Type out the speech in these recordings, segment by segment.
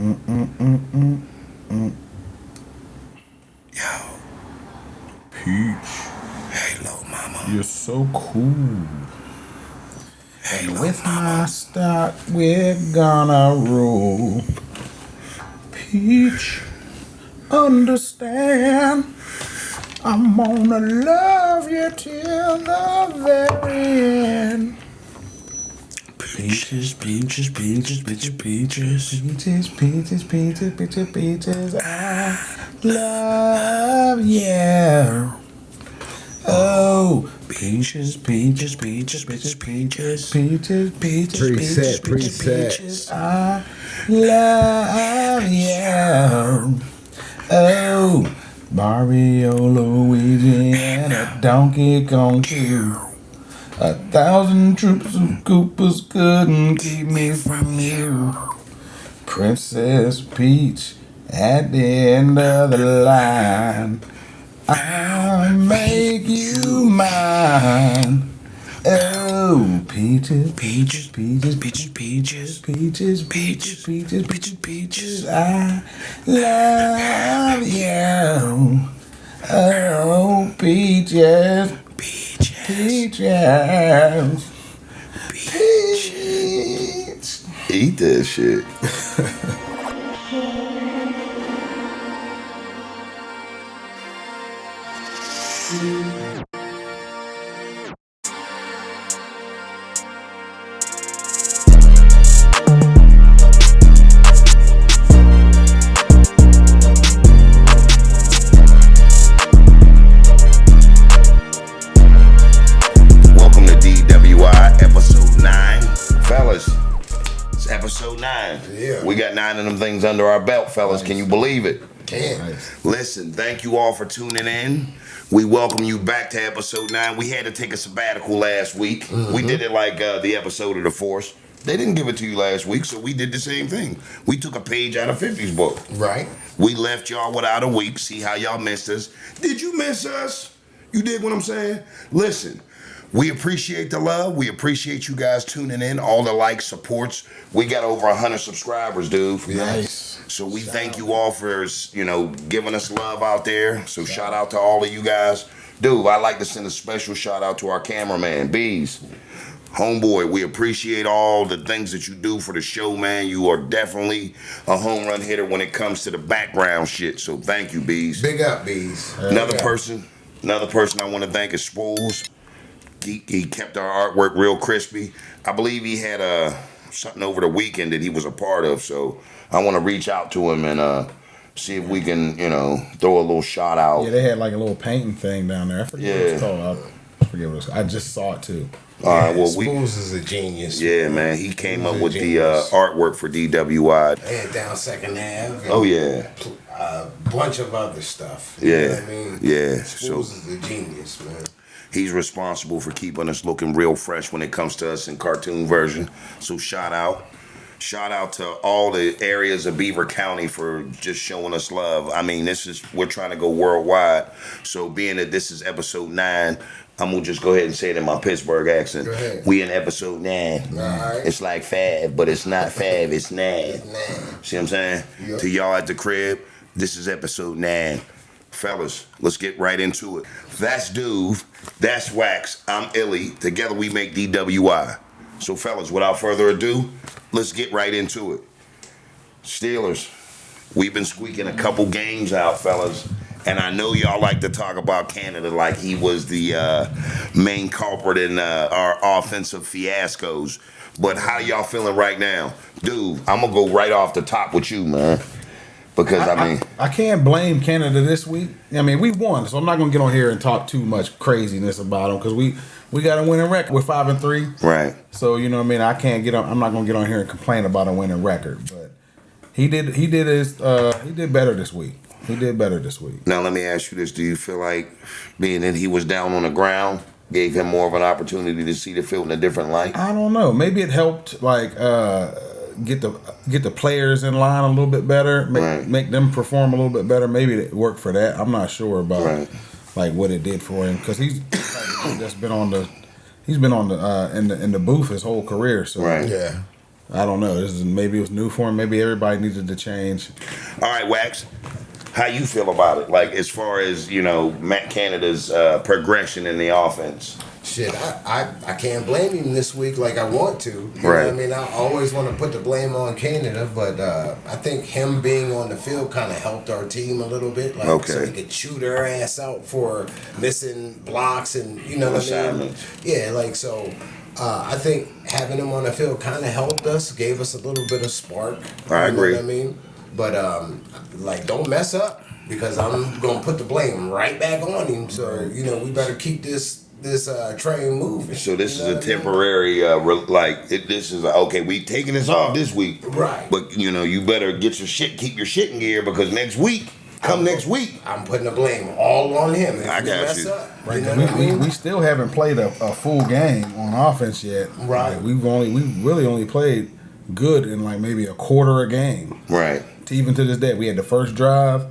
Yo. Peach. Halo, mama. You're so cool. Halo, And with mama. my stock, we're gonna roll. Peach, understand. I'm gonna love you till the very end. Peaches, peaches, peaches, peaches, peaches. Peaches, peaches, peaches, peaches, peaches. I love you. Oh, Peaches, peaches, peaches, peaches, peaches. peaches, peaches, Preset, peaches, preset. peaches. I love you. Oh, Mario, Luigi, and a Donkey Kong too. 1,000 troops of Koopas couldn't keep me from you. Princess Peach at the end of the line. I'll make you mine. Oh, peaches, Peaches, peaches, peaches, peaches. peaches, peaches, peaches, peaches, peaches. I love you. Oh, peaches, Peaches, peaches, peach. Eat that shit. Welcome to DWI episode 9. Fellas, it's episode 9. Yeah. We got 9 of them things under our belt, fellas. Can you believe it? Damn. Listen, thank you all for tuning in. We welcome you back to episode 9. We had to take a sabbatical last week. We did it like the episode of The Force. They didn't give it to you last week, so we did the same thing. We took a page out of 50's book. Right. We left y'all without a week. See how y'all missed us. Did you miss us? You dig what I'm saying? Listen, we appreciate the love. We appreciate you guys tuning in. All the likes, supports. We got over 100 subscribers, dude. Nice. So we thank you all for, giving us love out there. So shout out to all of you guys. Dude, I'd like to send a special shout out to our cameraman, Bees. Homeboy, we appreciate all the things that you do for the show, man. You are definitely a home run hitter when it comes to the background shit. So thank you, Bees. Big up, bees. Another person I want to thank is Spools. He kept our artwork real crispy. I believe he had something over the weekend that he was a part of. So I want to reach out to him and see if we can, throw a little shout out. Yeah, they had like a little painting thing down there. I forget what it's called. I forget what it's called. I just saw it too. All right, well, Spools is a genius. Yeah, man, he came up with the artwork for DWI. Head down Second Ave. Oh yeah. A bunch of other stuff. Yeah. You know what I mean? Yeah. Spools is a genius, man. He's responsible for keeping us looking real fresh when it comes to us in cartoon version. So shout out. Shout out to all the areas of Beaver County for just showing us love. I mean, we're trying to go worldwide. So being that this is episode 9, I'm going to just go ahead and say it in my Pittsburgh accent. Go ahead. We in episode 9. All right. It's like fab, but it's not fab, it's 9. It's 9. See what I'm saying? Yep. To y'all at the crib, this is episode 9. Fellas, let's get right into it. That's Duve, that's Wax, I'm Illy. Together we make DWI. So fellas, without further ado, let's get right into it. Steelers, we've been squeaking a couple games out, fellas. And I know y'all like to talk about Canada like he was the main culprit in our offensive fiascos. But how y'all feeling right now? Dude, I'm going to go right off the top with you, man. Because, I can't blame Canada this week. I mean, we won, so I'm not gonna get on here and talk too much craziness about them because we got a winning record. We're 5-3. Right. So you know what I mean. I'm not gonna get on here and complain about a winning record. But he did better this week. He did better this week. Now, let me ask you this. Do you feel like being that he was down on the ground gave him more of an opportunity to see the field in a different light? I don't know. Maybe it helped, like, get the players in line a little bit better, make them perform a little bit better. Maybe it worked for that. I'm not sure about like what it did for him because he's just been on the in the booth his whole career. So Yeah. I don't know. Maybe it was new for him. Maybe everybody needed to change. All right, Wax. How you feel about it? Like as far as Matt Canada's progression in the offense. Shit, I can't blame him this week like I want to. You know Right. what I mean, I always want to put the blame on Canada, but I think him being on the field kind of helped our team a little bit. Like, Okay. so he could chew their ass out for missing blocks and what I mean. Assignments. Yeah, like so. I think having him on the field kind of helped us, gave us a little bit of spark. I agree. You know what I mean? But like, don't mess up because I'm gonna put the blame right back on him. So we better keep this train moving. So this You know is a what I mean? temporary, this is okay. We taking this off this week, Right. But you better get your shit, keep your shit in gear because next week, next week, I'm putting the blame all on him. If I we got mess you. up, Right, you know what I mean? we still haven't played a full game on offense yet. Right. Like, we really only played good in like maybe a quarter a game. right? Even to this day, we had the first drive,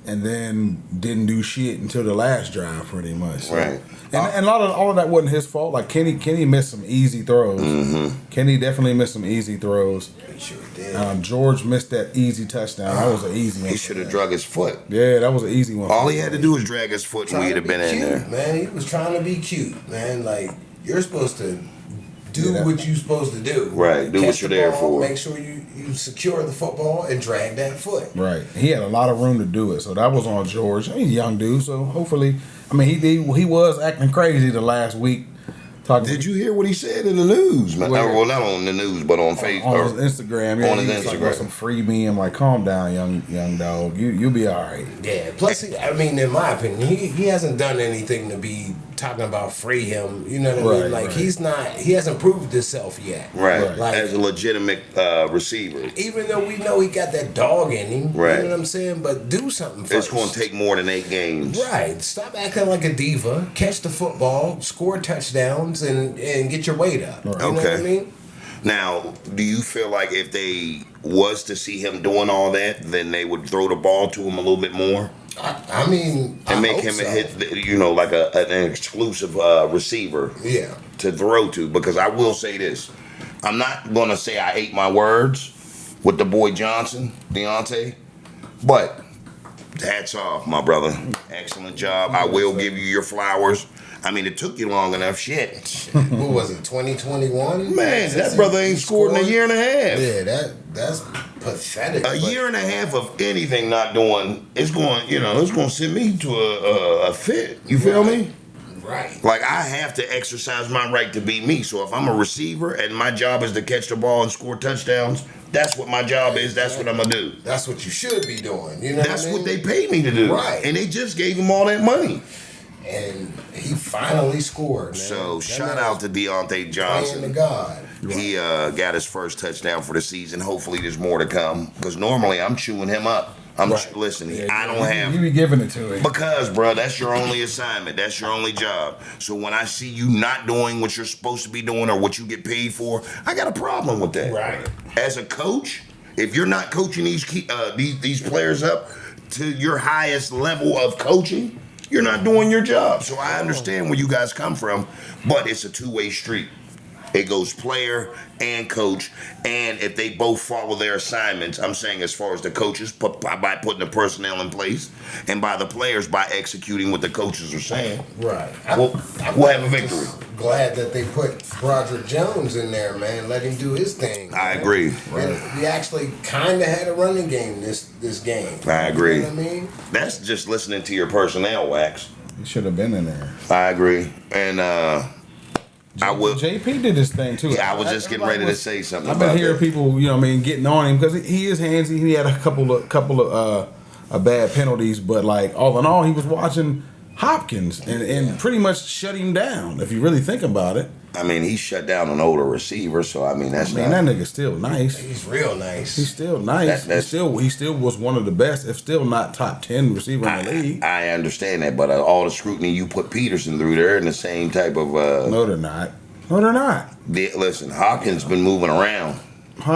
and then didn't do shit until the last drive, pretty much. So- Right. And all of that wasn't his fault. Like Kenny missed some easy throws. Mm-hmm. Kenny definitely missed some easy throws. He sure did. George missed that easy touchdown. That was an easy one. He should have drug his foot. Yeah, that was an easy one. All he had to do was drag his foot, and Trying we'd to have be been in cute, there. man. He was trying to be cute, man. Like you're supposed to do Yeah, what you're supposed to do. Right, do what Catch you're the there ball, for. Make sure you secure the football and drag that foot. Right. He had a lot of room to do it, so that was on George. He's a young dude, so hopefully, I mean, he was acting crazy the last week. Did you hear what he said in the news, man? Where? Well, not on the news, but on on Facebook. his Instagram? Yeah, on his he was talking Instagram. about some free me. I'm like, calm down, young dog. You'll be all right. Yeah. Plus, I mean, in my opinion, he hasn't done anything to be talking about free him. You know what I mean? Right, Like right. he hasn't proved himself yet. Right. Like, As a legitimate receiver. even though we know he got that dog in him. Right. You know what I'm saying? But do something first. It's going to take more than 8 games. Right. Stop acting like a diva. Catch the football, score touchdowns, and get your weight up. Right. You know what I Okay. mean? Now, do you feel like if they was to see him doing all that, then they would throw the ball to him a little bit more I mean, and I make hope him so. like an exclusive receiver Yeah. to throw to? Because I will say this, I'm not gonna say I ate my words with the boy Johnson, Deontay, but hats off, my brother. Excellent job. I will give you your flowers. I mean, it took you long enough. Shit. What was it? 2021. Man, that brother ain't scored in a year and a half. Yeah, that's pathetic. A year and a half of anything not doing, it's going to send me to a fit. You feel me? Right. Like, I have to exercise my right to be me. So if I'm a receiver and my job is to catch the ball and score touchdowns, that's what my job is. That's what I'm going to do. That's what you should be doing. You know That's what I mean? what they paid me to do. Right. And they just gave him all that money. And he finally scored, man. So That shout man out to Deontay praying to Johnson. God. He got his first touchdown for the season. Hopefully there's more to come. Because normally I'm chewing him up. Right. Listen, Yeah, I don't have... You be giving it to him. Because, bro, that's your only assignment. That's your only job. So when I see you not doing what you're supposed to be doing or what you get paid for, I got a problem with that. Right. As a coach, if you're not coaching these players up to your highest level of coaching, you're not doing your job. So I understand where you guys come from, but it's a two-way street. It goes player and coach, and if they both follow their assignments, I'm saying as far as the coaches, by putting the personnel in place, and by the players by executing what the coaches are saying, Right. we'll have a victory. Just glad that they put Broderick Jones in there, man. Let him do his thing. I man. agree. And we actually kind of had a running game this game. I agree. You know what I mean? That's just listening to your personnel, Wax. He should have been in there. I agree. And I will. JP did his thing too. Yeah, I was just getting ready to say something I've been about hearing that. people, getting on him because he is handsy. He had a couple of bad penalties, but like all in all, he was watching Hopkins and pretty much shut him down. If you really think about it, I mean, he shut down an older receiver, so I mean that's that not. nigga's still nice. He's real nice. He's still nice. That's- He still was one of the best, if still not top 10 receiver in the league. I understand that, but all the scrutiny you put Peterson through, they're in the same type of. No, they're not. No, they're not. Listen, Hawkins been moving around.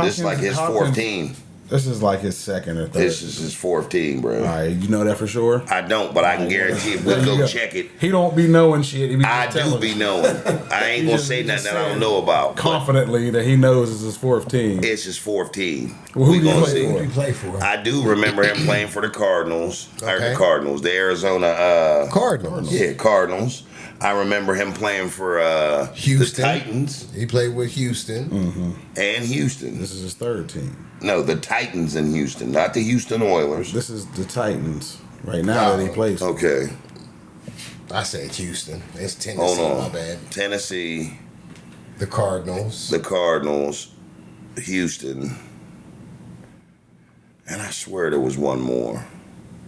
This is like his fourth team. This is like his second or third. This is his fourth team, bro. All right, you know that for sure? I don't, but I can guarantee it. We'll go check it. He don't be knowing shit. He be I do be knowing. I ain't gonna say nothing that I don't know about. Confidently that he knows it's his fourth team. It's his fourth team. Well, who do you play for? I do remember him playing for the Cardinals. Okay. Or the Cardinals, the Arizona Cardinals. Yeah, Cardinals. I remember him playing for Houston. the Titans. He played with Houston. And Houston. This is his third team. No, the Titans in Houston, not the Houston Oilers. This is the Titans right now that he plays. Okay. I said Houston. It's Tennessee. Hold on. My bad. Tennessee. The Cardinals. The Cardinals. Houston. And I swear there was one more.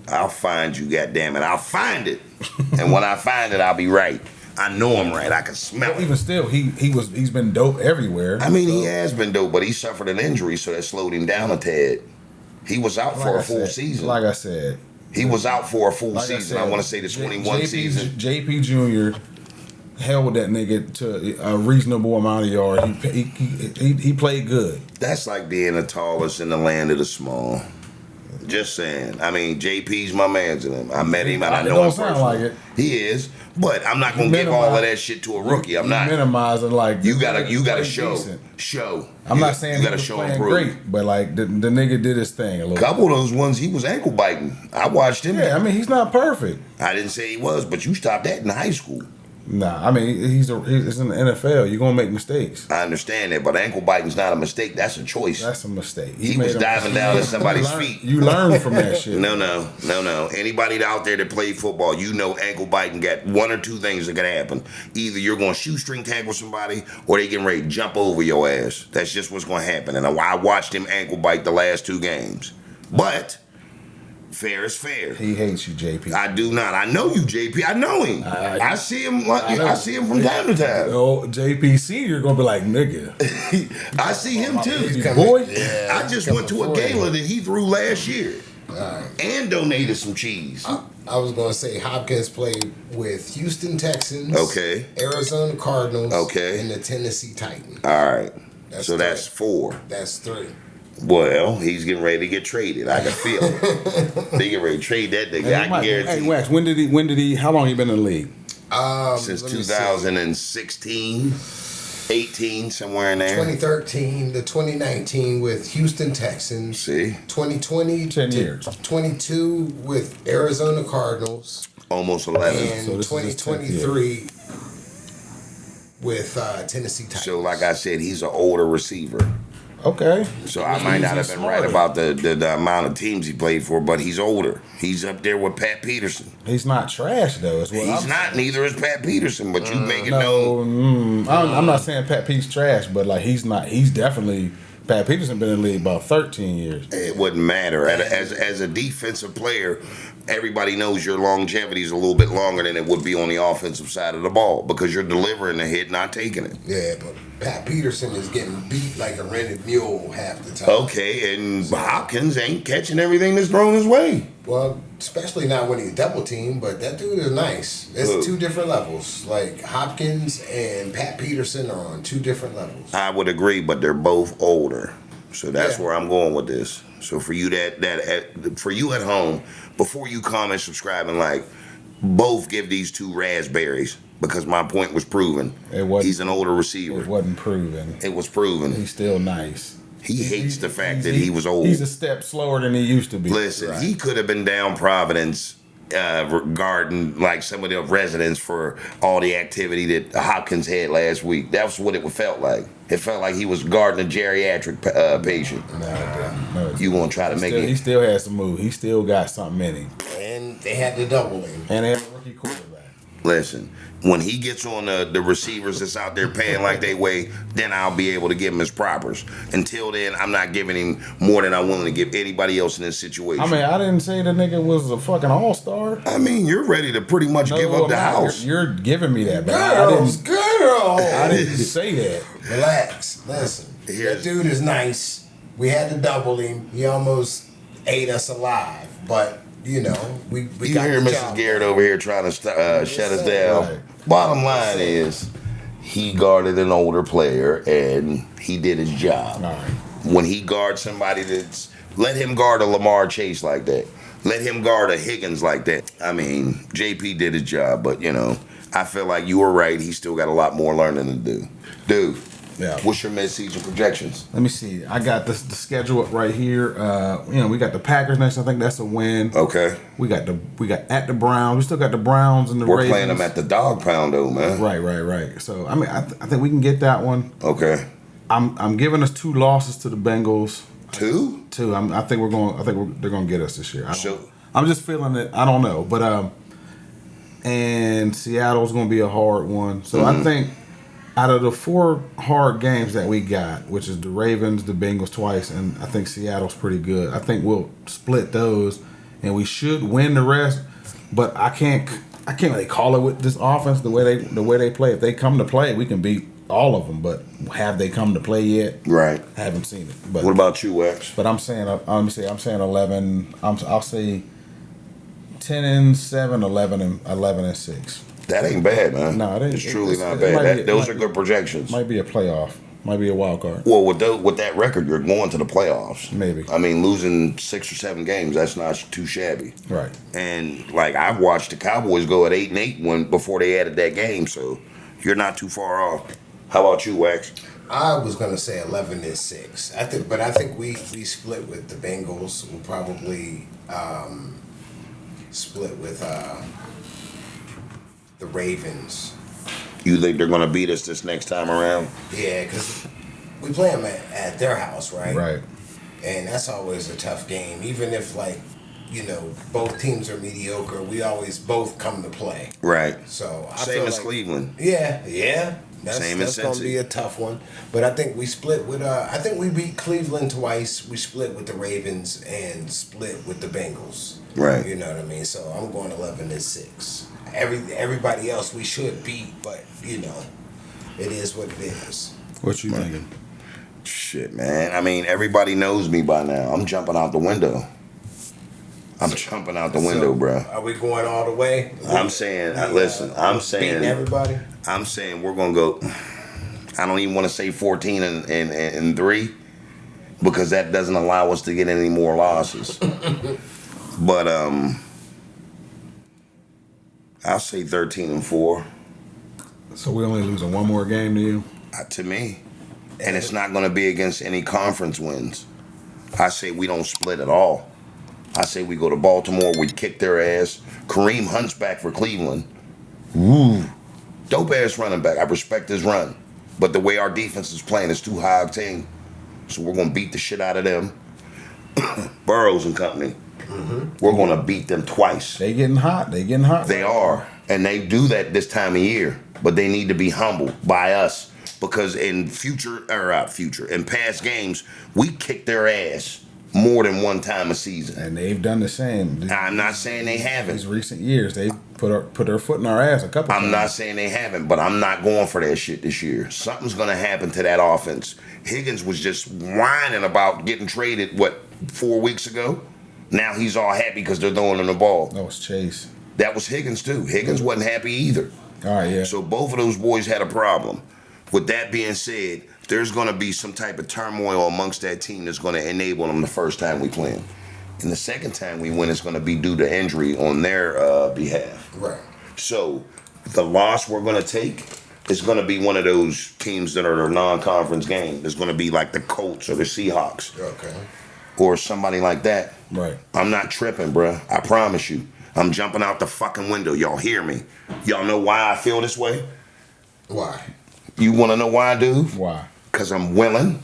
I'll find you, goddammit. I'll find it. And when I find it, I'll be right. I know I'm right. I can smell it. Even still, he's been dope everywhere. I mean, he has been dope, but he suffered an injury, so that slowed him down a tad. He was out for a full season. Like I said. He was out for a full season. I want to say the 21 season. JP Jr. held that nigga to a reasonable amount of yards. He played good. That's like being the tallest in the land of the small. Just saying. I mean, JP's my man to them. I met him and I know him sound like it. He is, but I'm not gonna give all of that shit to a rookie. I'm not minimizing like you gotta show. Decent. Show. I'm not saying you gotta he was show playing and prove. great, but like the nigga did his thing a little. Couple of those ones he was ankle biting. I watched him. Yeah, I mean he's not perfect. I didn't say he was, but you stopped that in high school. Nah, I mean he's in the NFL. You're gonna make mistakes. I understand that, but ankle biting's not a mistake. That's a choice. That's a mistake. He was diving down at somebody's feet. You learn from that shit. No. Anybody out there that played football, you know ankle biting got one or two things that can happen. Either you're going to shoestring tackle somebody or they getting ready to jump over your ass. That's just what's going to happen. And I watched him ankle bite the last two games. But fair is fair. He hates you, JP. I do not. I know you, JP. I know him. I see him. I see him from time to time. Oh, JP Senior gonna be like nigga. I see him too, boy. Yeah, I just went to a gala that he threw last year, and donated some cheese. I was gonna say Hopkins played with Houston Texans, okay, Arizona Cardinals, okay, and the Tennessee Titans. All right, that's four. That's three. Well, he's getting ready to get traded. I can feel it. They get ready to trade that nigga. I can guarantee. Hey, Wax, when did he? How long he been in the league? Since 2016, 18, somewhere in there. 2013 to 2019 with Houston Texans. See, 2020 10 years. 22 with Arizona Cardinals. Almost 11. And 2023 with Tennessee Titans. So, like I said, he's an older receiver. Okay. So I might not have been right about the amount of teams he played for, but he's older. He's up there with Pat Peterson. He's not trash though. He's not. Neither is Pat Peterson. But you make it known. I'm not saying Pat Pete's trash, but like he's not. He's definitely. Pat Peterson been in the league about 13 years. It wouldn't matter. As a defensive player, everybody knows your longevity is a little bit longer than it would be on the offensive side of the ball because you're delivering the hit, not taking it. Yeah, but Pat Peterson is getting beat like a rented mule half the time. Okay, and Hopkins ain't catching everything that's thrown his way. Well, especially not when he's double teamed, but that dude is nice. It's two different levels. Like Hopkins and Pat Peterson are on two different levels. I would agree, but they're both older. So that's where I'm going with this. So for you for you at home, before you comment, subscribe, and like, both give these two raspberries because my point was proven. He's an older receiver. It wasn't proven. It was proven. He's still nice. He hates the fact that he was old. He's a step slower than he used to be. Listen, he could have been down Providence regarding like some of the residents for all the activity that Hopkins had last week. That's what it felt like. It felt like he was guarding a geriatric patient. No, it didn't. You want to try to make it? He still has some move. He still got something in him. And they had to double him. And they have a rookie quarterback. Listen, when he gets on the receivers that's out there paying like they weigh, then I'll be able to give him his propers. Until then, I'm not giving him more than I'm willing to give anybody else in this situation. I mean, I didn't say the nigga was a fucking all-star. I mean, you're ready to pretty much give up the house. You're giving me that, girls. I didn't say that. Relax. Listen, that dude is nice. We had to double him. He almost ate us alive, but... You know, we you hear Mrs. Garrett over here trying to shut us down. Right. Bottom line is, he guarded an older player and he did his job. Right. When he guards somebody that's Let him guard a Lamar Chase like that. Let him guard a Higgins like that. I mean, JP did his job, but I feel like you were right. He still got a lot more learning to do. Dude, Yeah. what's your mid-season projections? Let me see. I got the schedule up right here. We got the Packers next. I think that's a win. Okay. We got at the Browns. We still got the Browns and the We're Ravens. playing them at the dog pound, though, man. Right. So I mean, I think we can get that one. Okay. I'm giving us 2 losses to the Bengals. 2? 2. I think they're gonna get us this year. So, I'm just feeling it. I don't know, but and Seattle's gonna be a hard one. So I think out of the 4 hard games that we got, which is the Ravens, the Bengals twice, and I think Seattle's pretty good. I think we'll split those, and we should win the rest. But I can't really call it with this offense the way they play. If they come to play, we can beat all of them. But have they come to play yet? right. I haven't seen it. But What about you, Wax? but I'm saying, I'm saying 11. I'll say 10-7, 11-6. That ain't bad, man. No, it ain't. It's truly not it bad. might be- Those are good projections. Might be a playoff. Might be a wild card. Well, with that record, you're going to the playoffs. Maybe. I mean, losing 6 or 7 games, that's not too shabby. Right. And like I've watched the Cowboys go at 8-8 before they added that game, so you're not too far off. How about you, Wax? I was gonna say 11-6. I think we split with the Bengals. We'll probably split with the Ravens. You think they're going to beat us this next time around? Yeah, because we play them at their house, right? Right. And that's always a tough game. Even if both teams are mediocre, we always both come to play. Right. So I Same feel as like, Cleveland. Yeah. That's going to be a tough one. But I think we split with. I think we beat Cleveland twice. We split with the Ravens and split with the Bengals. Right. You know what I mean? So I'm going 11-6. Everybody else we should beat, but it is what it is. What you thinking? Shit, man. I mean, everybody knows me by now. I'm jumping out the window. Jumping out the window, bro. Are we going all the way? I'm saying, listen, I'm saying, beating everybody. I'm saying we're gonna go. I don't even want to say 14 and 3 because that doesn't allow us to get any more losses. But I'll say 13-4. So we only losing one more game to you? To me, and it's not gonna be against any conference wins. I say we don't split at all. I say we go to Baltimore, we kick their ass. Kareem Hunt's back for Cleveland. Woo. Dope ass running back. I respect his run. But the way our defense is playing is too high octane. So we're going to beat the shit out of them. Burrows and company. We're going to beat them twice. They getting hot. They are. And they do that this time of year. But they need to be humbled by us. Because in past games, we kick their ass more than one time a season. And they've done the same. I'm not saying they haven't. These recent years, they put their foot in our ass a couple times. I'm not saying they haven't, but I'm not going for that shit this year. Something's going to happen to that offense. Higgins was just whining about getting traded, 4 weeks ago? Now he's all happy because they're throwing him the ball. That was Chase. That was Higgins, too. Higgins wasn't happy either. All right, yeah. So both of those boys had a problem. With that being said, there's going to be some type of turmoil amongst that team that's going to enable them the first time we play them. And the second time we win, it's going to be due to injury on their behalf. Right. So the loss we're going to take is going to be one of those teams that are a non-conference game. It's going to be like the Colts or the Seahawks. Okay. Or somebody like that. Right. I'm not tripping, bruh. I promise you. I'm jumping out the fucking window. Y'all hear me? Y'all know why I feel this way? Why? You want to know why, dude? Why? Because I'm willing.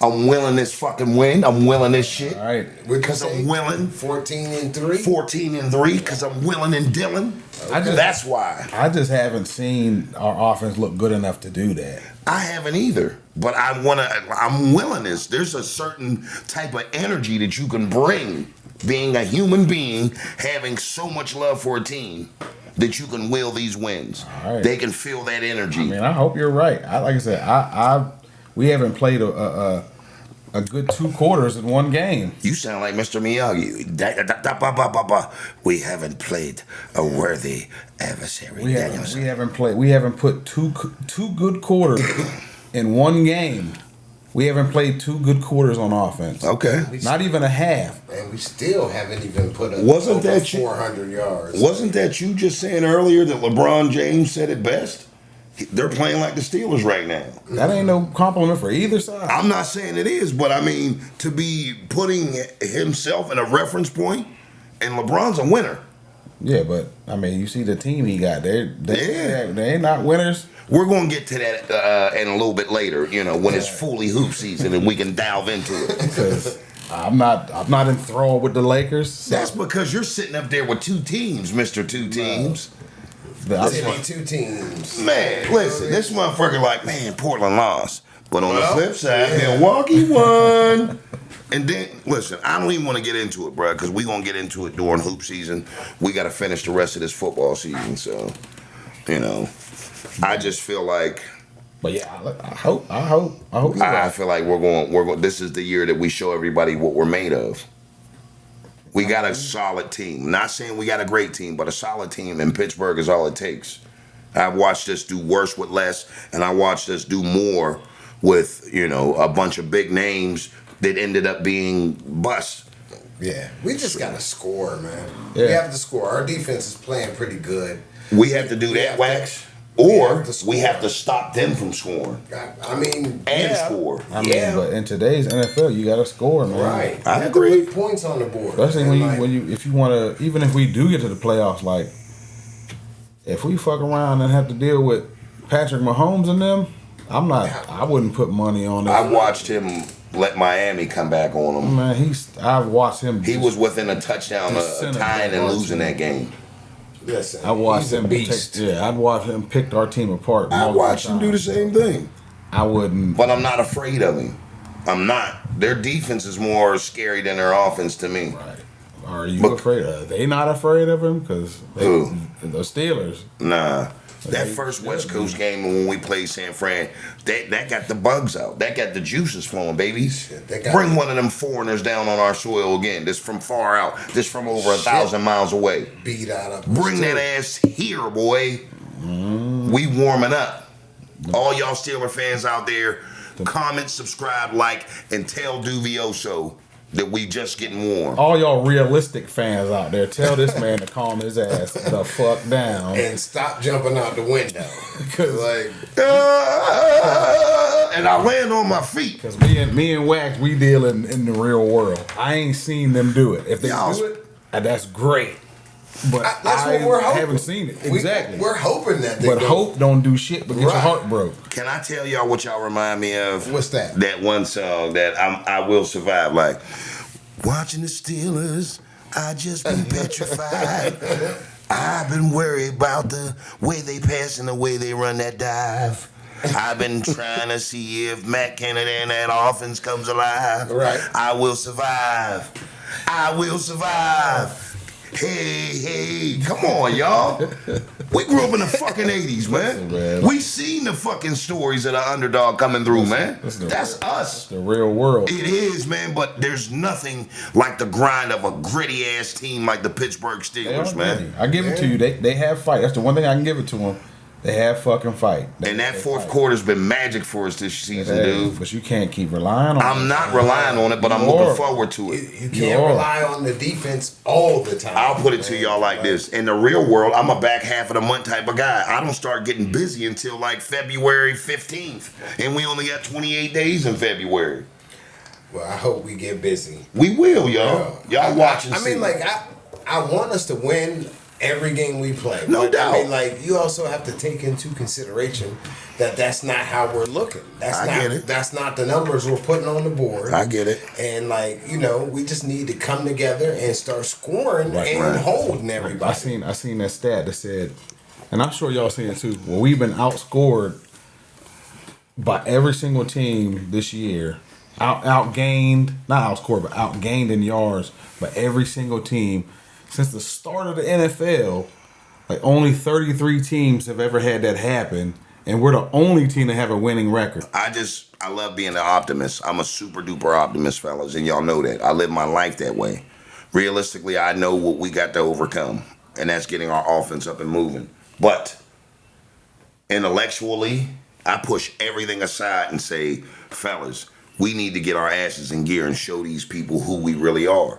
I'm willing this fucking win. I'm willing this shit. All right. Because I'm willing. 14-3? 14-3 because I'm willing and Dylan. That's why. I just haven't seen our offense look good enough to do that. I haven't either. But I'm willing this. There's a certain type of energy that you can bring being a human being, having so much love for a team that you can will these wins. Right. They can feel that energy. I mean, I hope you're right. Like I said, we haven't played a good 2 quarters in one game. You sound like Mr. Miyagi. We haven't played a worthy adversary. We haven't put two good quarters in one game. We haven't played 2 good quarters on offense. Okay. Not even a half. And we still haven't even put up Wasn't that 400 yards. Wasn't that you just saying earlier that LeBron James said it best? They're playing like the Steelers right now. That ain't no compliment for either side. I'm not saying it is, but I mean, to be putting himself in a reference point, and LeBron's a winner. Yeah, but I mean, you see the team he got. They ain't not winners. We're going to get to that in a little bit later, when it's fully hoop season and we can delve into it. Because I'm not enthralled with the Lakers. So. That's because you're sitting up there with 2 teams, Mr. 2 teams. Timmy 2 teams. Man, listen, this motherfucker like, man, Portland lost. But on the flip side, Milwaukee won. And then, listen, I don't even want to get into it, bro, because we're going to get into it during hoop season. We got to finish the rest of this football season, so, I just feel like. But yeah, I hope. I feel like we're going. This is the year that we show everybody what we're made of. We got a solid team. Not saying we got a great team, but a solid team in Pittsburgh is all it takes. I've watched us do worse with less, and I watched us do more with, a bunch of big names that ended up being busts. Yeah, we just got to score, man. Yeah. We have to score. Our defense is playing pretty good. We have to do that, Wax. Or we have to stop them from scoring. I mean, score. I mean, but in today's NFL, you got to score, man. Right. I agree. Put points on the board. Especially if you want to, even if we do get to the playoffs, like if we fuck around and have to deal with Patrick Mahomes and them, I wouldn't put money on it. I watched him let Miami come back on him. Man, I've watched him. He was within a touchdown of tying and losing that game. Listen, I watched him beast. I'd watch him pick our team apart. I watched him do the same thing. I wouldn't. But I'm not afraid of him. I'm not. Their defense is more scary than their offense to me. Right. Are you afraid of? Are they not afraid of him? Because the Steelers. Nah. That first West Coast game when we played San Fran, that got the bugs out. That got the juices flowing, babies. Bring one of them foreigners down on our soil again. This from far out. This from over 1,000 miles away. Beat out of. Bring that ass here, boy. We warming up. All y'all Steeler fans out there, comment, subscribe, like, and tell Duvioso that we just getting warm. All y'all realistic fans out there, tell this man to calm his ass the fuck down and stop jumping out the window. And I land on my feet. Because me and Wax, we deal in the real world. I ain't seen them do it. If they do it, that's great. But that's what we're hoping. Haven't seen it. Exactly. We're hoping that they But hope don't do shit but get your heart broke. Can I tell y'all what y'all remind me of? What's that? That one song that I Will Survive. Like, watching the Steelers, I just been petrified. I've been worried about the way they pass and the way they run that dive. I've been trying to see if Matt Kennedy and that offense comes alive. Right. I will survive. I will survive. Hey, come on, y'all. We grew up in the fucking 80s, man. We seen the fucking stories of the underdog coming through, man. That's us. The real world. It is, man, but there's nothing like the grind of a gritty-ass team like the Pittsburgh Steelers, man. I give it to you. They have fight. That's the one thing I can give it to them. They have fucking fight. And that fourth quarter's been magic for us this season, dude. But you can't keep relying on it. I'm not relying on it, but I'm looking forward to it. You can't rely on the defense all the time. I'll put it to y'all like this. In the real world, I'm a back half of the month type of guy. I don't start getting busy until like February 15th. And we only got 28 days in February. Well, I hope we get busy. We will, y'all. Y'all watching. I mean, like, I want us to win every game we play. No doubt. I mean, like, you also have to take into consideration that that's not how we're looking. I get it. That's not the numbers we're putting on the board. I get it. And, like, we just need to come together and start scoring and holding everybody. I seen that stat that said, and I'm sure y'all seen it too, well, we've been outscored by every single team this year. Outgained, not outscored, but outgained in yards by every single team. Since the start of the NFL, like only 33 teams have ever had that happen, and we're the only team to have a winning record. I love being an optimist. I'm a super duper optimist, fellas, and y'all know that. I live my life that way. Realistically, I know what we got to overcome, and that's getting our offense up and moving. But intellectually, I push everything aside and say, fellas, We need to get our asses in gear and show these people who we really are.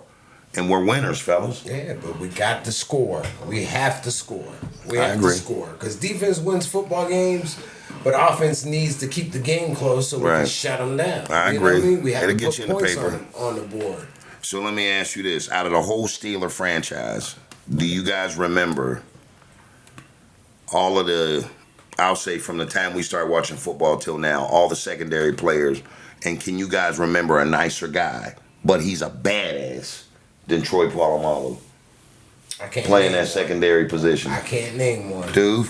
And we're winners, fellas. Yeah, but we got to score. We have to score. We I have agree. to score. Because defense wins football games, but offense needs to keep the game close so we can shut them down. I you agree. Know what I mean? We have It'll to get put you in the points paper. on the board. So let me ask you this. Out of the whole Steeler franchise, do you guys remember all of the, I'll say from the time we started watching football till now, all the secondary players, and can you guys remember a nicer guy, but he's a badass, than Troy Polamalu I can't playing name that one. secondary position? I can't name one. Dude,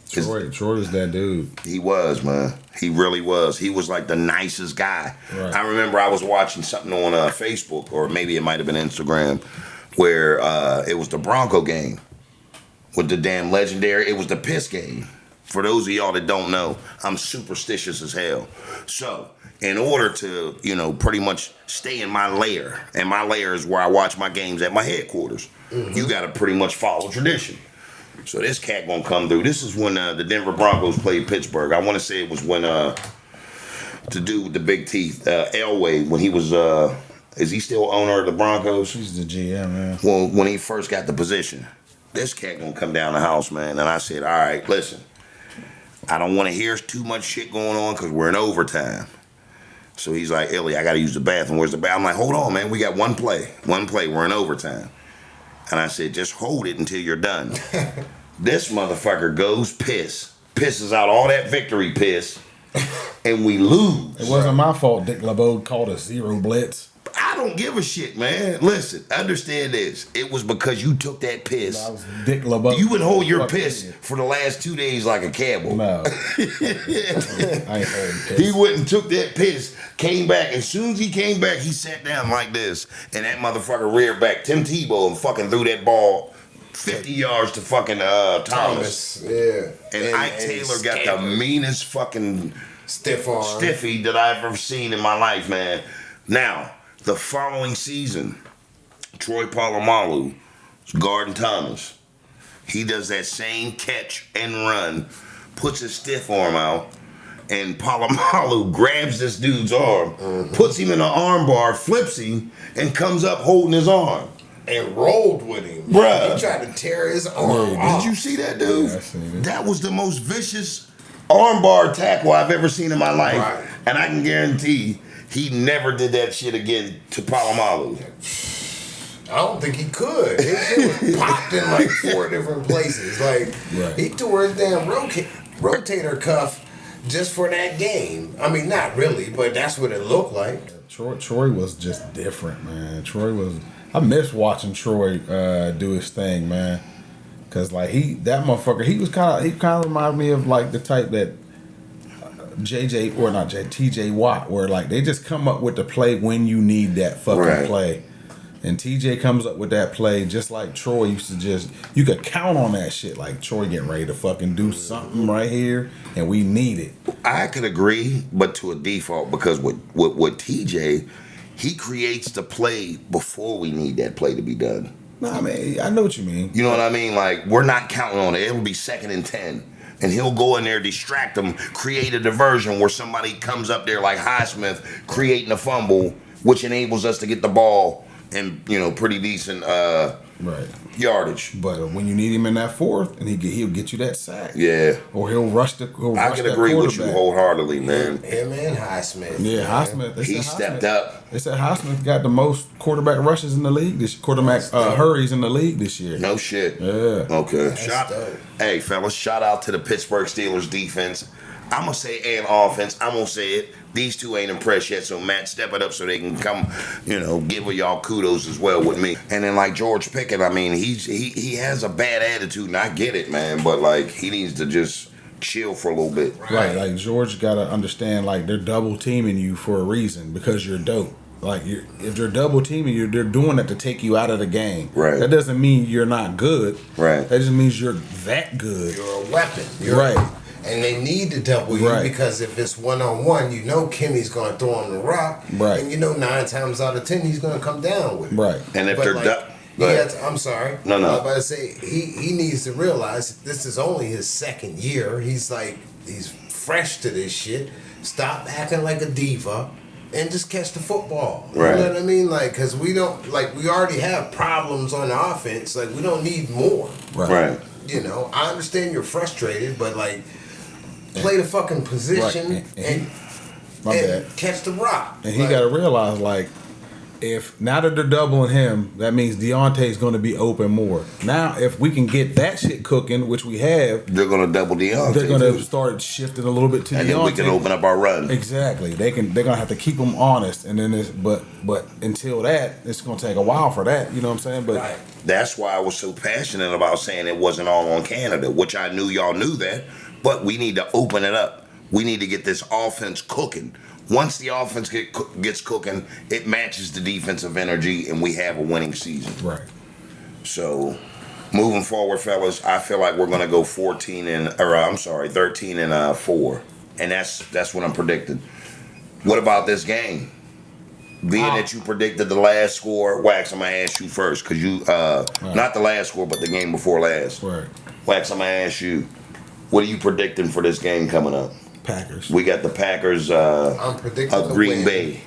Troy was that dude. he was, man. He really was. He was like the nicest guy. Right. I remember I was watching something on Facebook, or maybe it might have been Instagram, where it was the Bronco game with the damn legendary. It was the piss game. For those of y'all that don't know, I'm superstitious as hell. So, in order to, pretty much stay in my lair, and my lair is where I watch my games at my headquarters, you got to pretty much follow tradition. So this cat gonna come through. This is when the Denver Broncos played Pittsburgh. I want to say it was when the dude with the big teeth, Elway, when he was, is he still owner of the Broncos? He's the GM, man. Well, when he first got the position, this cat gonna come down the house, man. And I said, all right, listen, I don't want to hear too much shit going on because we're in overtime. So he's like, Illy, I gotta use the bathroom. Where's the bathroom? I'm like, hold on, man. We got one play. We're in overtime. And I said, just hold it until you're done. This motherfucker goes pisses out all that victory piss, and we lose. It wasn't my fault Dick LeBeau called a zero blitz. I don't give a shit, man. Listen, understand this. It was because you took that piss. That was Dick LeBeau. You would hold your Fuck piss idiot. for the last 2 days like a cowboy. No. I ain't holding piss. He went and took that piss, came back. As soon as he came back, he sat down like this, and that motherfucker reared back Tim Tebow and fucking threw that ball 50 yards to fucking Thomas. Yeah. And Ike Taylor got the meanest fucking stiff arm. stiffy that I've ever seen in my life, man. Now, the following season, Troy Polamalu guarding Thomas. He does that same catch and run, puts his stiff arm out, and Polamalu grabs this dude's arm, puts him in an arm bar, flips him, and comes up holding his arm. And rolled with him. Bruh. He tried to tear his arm off. Did you see that, dude? Yeah, I seen it. That was the most vicious armbar tackle I've ever seen in my life. Right. And I can guarantee he never did that shit again to Polamalu. I don't think he could. His shit was popped in like 4 different places. Like, Right. he tore his damn rotator cuff just for that game. I mean, not really, but that's what it looked like. Troy was just different, man. I miss watching Troy do his thing, man. Cause like that motherfucker, he kind of reminded me of like the type that TJ Watt, where like they just come up with the play when you need that fucking Right. play. And TJ comes up with that play just like Troy used to you could count on that shit. Like Troy getting ready to fucking do something right here and we need it. I could agree, but to a default, because with TJ, he creates the play before we need that play to be done. No, I mean, I know what you mean. You know what I mean? Like, we're not counting on it. It'll be 2nd and 10. And he'll go in there, distract them, create a diversion where somebody comes up there like Highsmith, creating a fumble, which enables us to get the ball in, pretty decent Right. yardage. But when you need him in that fourth, and he'll get you that sack. Yeah. Or he'll rush the. I can agree with you wholeheartedly, man. Him and Highsmith. Yeah, man. Highsmith. they He said stepped Highsmith- up. They said Highsmith got the most quarterback rushes in the league. Quarterback hurries in the league this year. No shit. Yeah. Okay. dope. Hey, fellas, shout out to the Pittsburgh Steelers defense. I'm going to say, and offense, I'm going to say it. These two ain't impressed yet, so Matt, step it up so they can come, give y'all kudos as well with me. And then like George Pickett, I mean, he has a bad attitude, and I get it, man, but like he needs to just chill for a little bit. Right. Like George got to understand, like they're double teaming you for a reason because you're dope. Like if they're double teaming you, they're doing that to take you out of the game. Right. That doesn't mean you're not good. Right. That just means you're that good. You're a weapon. Right. And they need to double you Right. because if it's 1-on-1, Kimmy's going to throw him the rock. Right. And 9 times out of 10, he's going to come down with it. Right. And if But, they're like, I'm sorry. No. I was about to say, he needs to realize this is only his 2nd year. He's fresh to this shit. stop acting like a diva, and just catch the football. Right. You know what I mean? Like, because we already have problems on the offense. Like, we don't need more. Right. You know, I understand you're frustrated, but like, play the fucking position and catch the rock. And he got to realize, like, if now that they're doubling him, that means Deontay's going to be open more. Now, if we can get that shit cooking, which we have, they're going to double Deontay. They're going to start shifting a little bit to and Deontay. then we can open up our run. Exactly. They're going to have to keep them honest, and then but until that, it's going to take a while for that. You know what I'm saying? But that's why I was so passionate about saying it wasn't all on Canada, which I knew y'all knew that. But we need to open it up. We need to get this offense cooking. Once the offense gets cooking, it matches the defensive energy, and we have a winning season. Right. So, moving forward, fellas, I feel like we're gonna go 13 and 4, and that's what I'm predicting. What about this game? Being that you predicted the last score, Wax, I'm gonna ask you first, cause you not the last score, but the game before last. Right. Wax, I'm gonna ask you, what are you predicting for this game coming up? Packers. We got the Packers I'm predicting of Green Bay.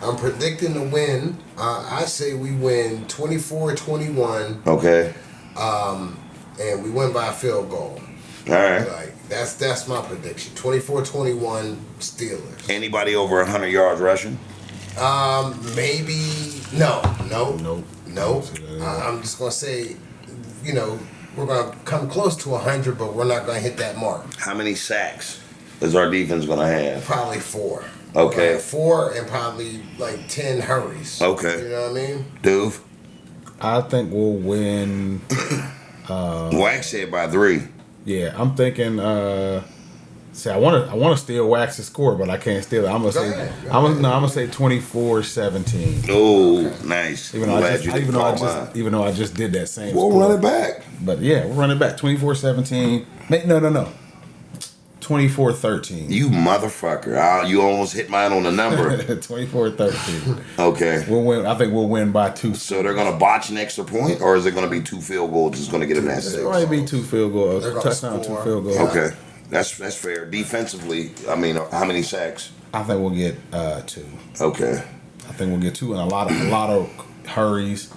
I'm predicting the win. I say we win 24-21. Okay. And we win by a field goal. All right. Like that's my prediction. 24-21 Steelers. Anybody over 100 yards rushing? Maybe no. Nope. I'm just gonna say, you know, we're going to come close to 100, but we're not going to hit that mark. How many sacks is our defense going to have? Probably 4. Okay. 4 and probably like 10 hurries. Okay. You know what I mean? Dude? I think we'll win. Wax said by 3. Yeah, I'm thinking. See, I want to steal Wax's score, but I can't steal it. I'm gonna say 24-17. Oh, nice. Even though I just did that same. We'll score. run it back. But yeah, we'll run it back. 24-17. No. 24-13. You motherfucker! You almost hit mine on the number. 24-13. Okay. We'll win. I think we'll win by 2. So they're gonna botch an extra point, or is it gonna be 2 field goals? It's gonna get them that 6. It'll probably be 2 field goals. Touchdown, 2 field goals. Okay. That's fair. Defensively, I mean, how many sacks? I think we'll get 2. Okay. I think we'll get 2 and a lot of hurries.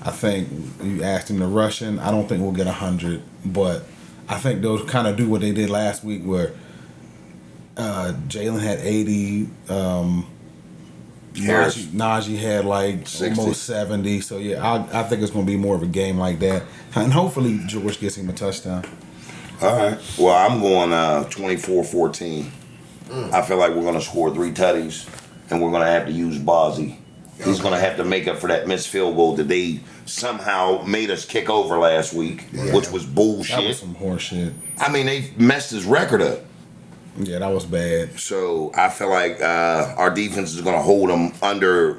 I think you asked him to rushing. I don't think we'll get 100, but I think they'll kind of do what they did last week, where Jalen had 80. Najee had like 60. almost 70. So yeah, I think it's going to be more of a game like that, and hopefully George gets him a touchdown. All right. Well, I'm going 24-14. I feel like we're going to score 3 tutties, and we're going to have to use Bozzy. He's going to have to make up for that missed field goal that they somehow made us kick over last week, which was bullshit. That was some horse shit. I mean, they messed his record up. Yeah, that was bad. So I feel like our defense is going to hold them under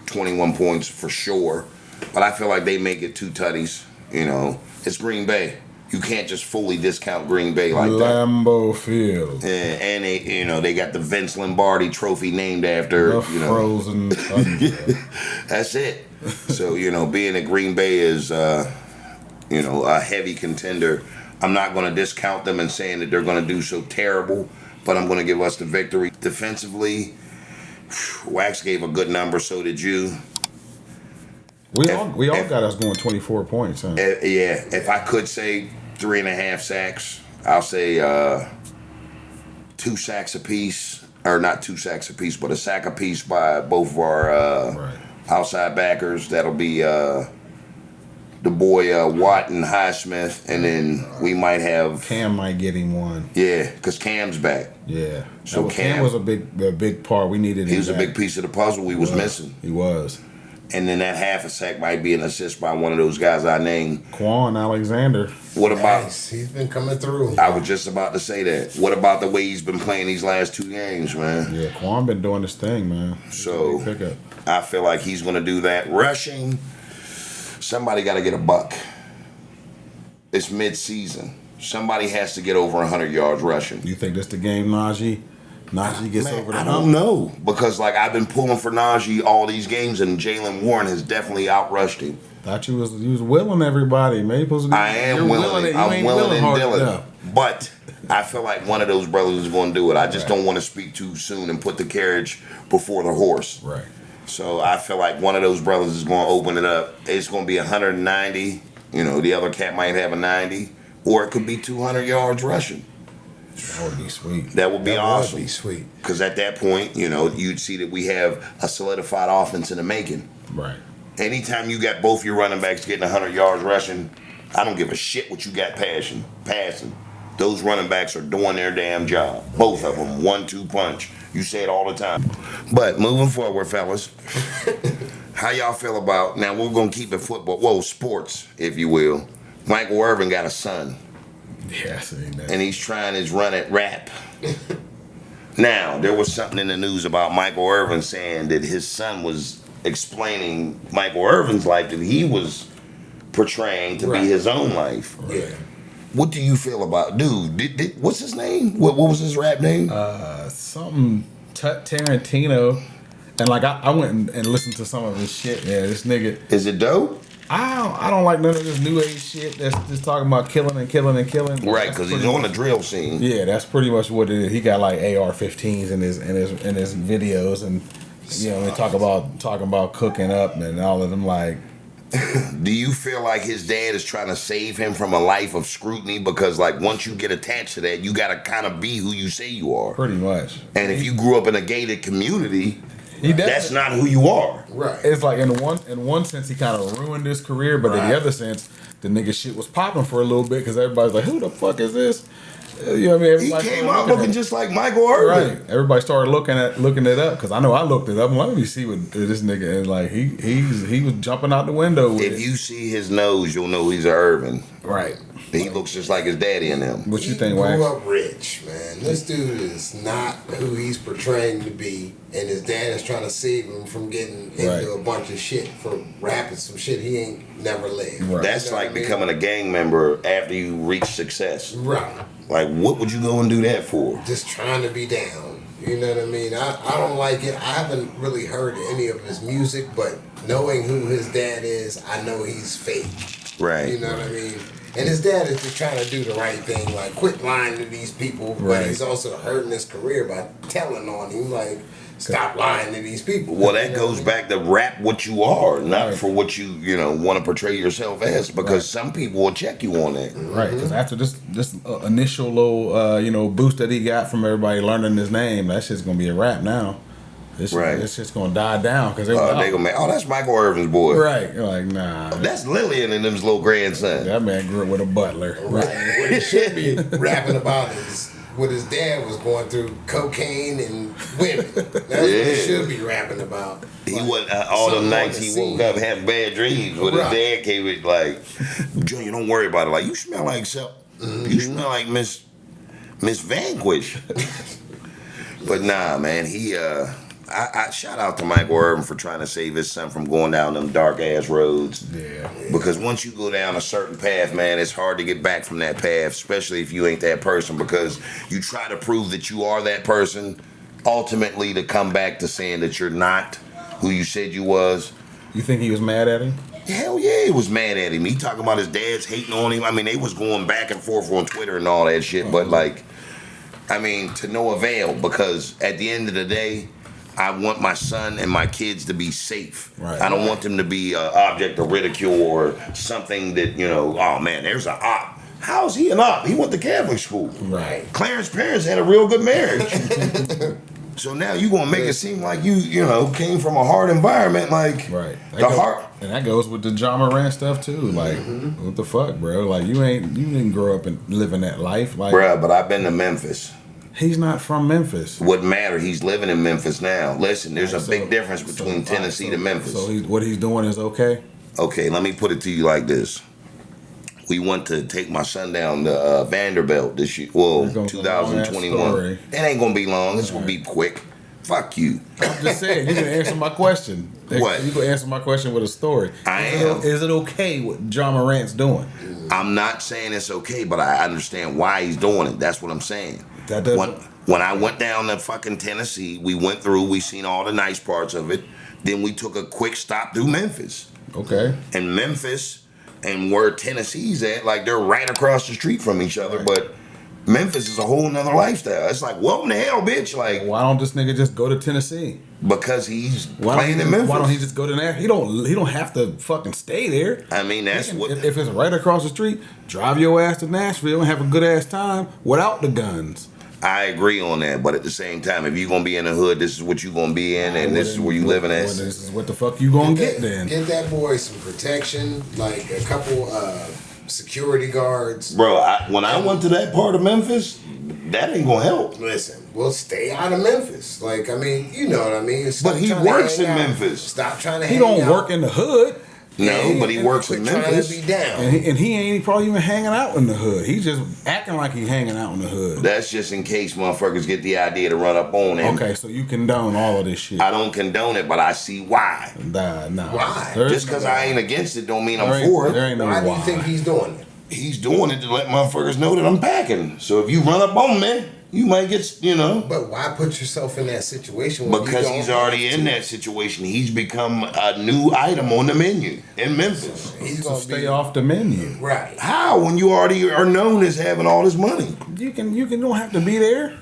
21 points for sure. But I feel like they make it 2 tutties. You know, it's Green Bay. You can't just fully discount Green Bay like Lambeau Field. And they got the Vince Lombardi trophy named after the frozen thunder. That's it. So, being that Green Bay is a heavy contender, I'm not going to discount them and saying that they're going to do so terrible, but I'm going to give us the victory. Defensively, Wax gave a good number, so did you. We all got us going 24 points, huh? Yeah, if I could say 3.5 sacks, I'll say 2 sacks apiece, or not 2 sacks apiece, but a sack apiece by both of our outside backers. That'll be the boy Watt and Highsmith, and then we might have Cam might get him one. Yeah, because Cam's back. Yeah, so Cam was a big part. We needed. He was a big piece of the puzzle we was missing. He was. And then that half a sack might be an assist by one of those guys I named. Quan Alexander. What about? Nice. He's been coming through. I was just about to say that. What about the way he's been playing these last 2 games, man? Yeah, Quan been doing his thing, man. So I feel like he's going to do that. Rushing, somebody got to get a buck. It's mid-season. Somebody has to get over 100 yards rushing. You think that's the game, Najee? Najee gets over the I don't know, because I've been pulling for Najee all these games, and Jalen Warren has definitely outrushed him. Thought you was willing everybody. Maybe supposed to. I am willing. I'm willing and dealing. But I feel like one of those brothers is going to do it. I just don't want to speak too soon and put the carriage before the horse. Right. So I feel like one of those brothers is going to open it up. It's going to be 190. You know, the other cat might have a 90, or it could be 200 yards rushing. That would be sweet. That would be awesome. That would be sweet. Because at that point, you know, you'd see that we have a solidified offense in the making. Right. Anytime you got both your running backs getting 100 yards rushing, I don't give a shit what you got passing. Those running backs are doing their damn job. Both of them, 1-2 punch. You say it all the time. But moving forward, fellas, how y'all feel about, now we're going to keep it football, sports, if you will. Michael Irvin got a son. Yeah, I seen that. And he's trying his run at rap. Now, there was something in the news about Michael Irvin saying that his son was explaining Michael Irvin's life that he was portraying to be his own life. Yeah. What do you feel about, dude? What's his name? What was his rap name? Something Tarantino, and like I went and listened to some of his shit. Yeah, this nigga. Is it dope? I don't like none of this new age shit that's just talking about killing and killing and killing. Right, because he's on the drill scene. Yeah, that's pretty much what it is. He got like AR-15s in his videos, and you know, they talking about cooking up and all of them. Like, do you feel like his dad is trying to save him from a life of scrutiny? Because like once you get attached to that, you got to kind of be who you say you are. Pretty much. And if you grew up in a gated community, He that's not who you are. Right. It's like in one sense he kind of ruined his career, but in the other sense, the nigga shit was popping for a little bit because everybody's like, "Who the fuck is this?" You know what I mean? He Everybody came started out looking just like Michael Irvin. Right. Everybody started looking it up because I know I looked it up. Let me see what this nigga is like. He was jumping out the window with If it. you see his nose, you'll know he's an Irvin. Right. He looks just like his daddy and them. What you He think, grew Wax? up rich, man. This dude is not who he's portraying to be, and his dad is trying to save him from getting into a bunch of shit for rapping some shit he ain't never lived. Right. That's You know like what I mean? becoming a gang member after you reach success. Right. Like, what would you go and do that for? Just trying to be down. You know what I mean? I don't like it. I haven't really heard any of his music, but knowing who his dad is, I know he's fake. Right. You know what I mean? And his dad is just trying to do the right thing, like quit lying to these people, but he's also hurting his career by telling on him, like, stop lying to these people. Well, that goes back to rap what you are, not for what you want to portray yourself as, because some people will check you on that. Right, because after this initial little boost that he got from everybody learning his name, that shit's gonna be a rap now. This shit's gonna die down because They gonna make, that's Michael Irvin's boy. Right, you're like, nah. That's Lillian and them's little grandson. That man grew up with a butler. Right. What he should be rapping about is what his dad was going through: cocaine and women. That's what he should be rapping about. He went all the nights he woke up having bad dreams. But his dad came in like, Junior, don't worry about it. Like, you smell like you smell like Miss Vanquish. But nah, man, I shout out to Michael Irvin for trying to save his son from going down them dark ass roads. Yeah. Because once you go down a certain path, man, it's hard to get back from that path, especially if you ain't that person, because you try to prove that you are that person, ultimately to come back to saying that you're not who you said you was. You think he was mad at him? Hell yeah, he was mad at him. He talking about his dad's hating on him. I mean, they was going back and forth on Twitter and all that shit, but like, I mean, to no avail, because at the end of the day, I want my son and my kids to be safe. Right. I don't want them to be an object of ridicule or something that, oh man, there's an op. How's he an op? He went to Catholic school. Right. Clarence's parents had a real good marriage. So now you gonna make it seem like you came from a hard environment, like right. And that goes with the John Morant stuff too. Like, what the fuck, bro? Like, you didn't grow up and living that life, like, bruh, but I've been to Memphis. He's not from Memphis. Wouldn't matter. He's living in Memphis now. Listen, there's a big difference between Tennessee to Memphis. So what he's doing is okay? Okay, let me put it to you like this. We went to take my son down to Vanderbilt this year. Well, 2021. It ain't gonna be long. This will be quick. Fuck you. I'm just saying, you can answer my question. What? You can answer my question with a story. Is it okay what John Morant's doing? I'm not saying it's okay, but I understand why he's doing it. That's what I'm saying. That doesn't. When I went down to fucking Tennessee, we went through, we seen all the nice parts of it. Then we took a quick stop through Memphis. Okay. And Memphis and where Tennessee's at, like they're right across the street from each other, but Memphis is a whole nother lifestyle. It's like, welcome to hell, bitch. Like, why don't this nigga just go to Tennessee? Because he's playing in Memphis. Why don't he just go to there? He don't have to fucking stay there. I mean, that's what. If it's right across the street, drive your ass to Nashville and have a good ass time without the guns. I agree on that, but at the same time, if you're gonna be in the hood, this is what you're gonna be in, and this is where you living at. This is what the fuck you gonna get then. Get that boy some protection, like a couple security guards. Bro, when I went to that part of Memphis, that ain't gonna help. Listen, we'll stay out of Memphis. Like, I mean, you know what I mean. But he works in Memphis. Stop trying to. He don't work in the hood. No, but he works in Memphis. Trying to be down. And he ain't probably even hanging out in the hood. He's just acting like he's hanging out in the hood. That's just in case motherfuckers get the idea to run up on him. Okay, so you condone all of this shit. I don't condone it, but I see why. Nah. Why? Just because I ain't against it don't mean I'm for it. There ain't no Why do you think he's doing it? He's doing it to let motherfuckers know that I'm packing. So if you run up on me, you might get, But why put yourself in that situation? Because he's already in that situation. He's become a new item on the menu in Memphis. He's to gonna stay off the menu. Right. How? When you already are known as having all this money. You don't have to be there.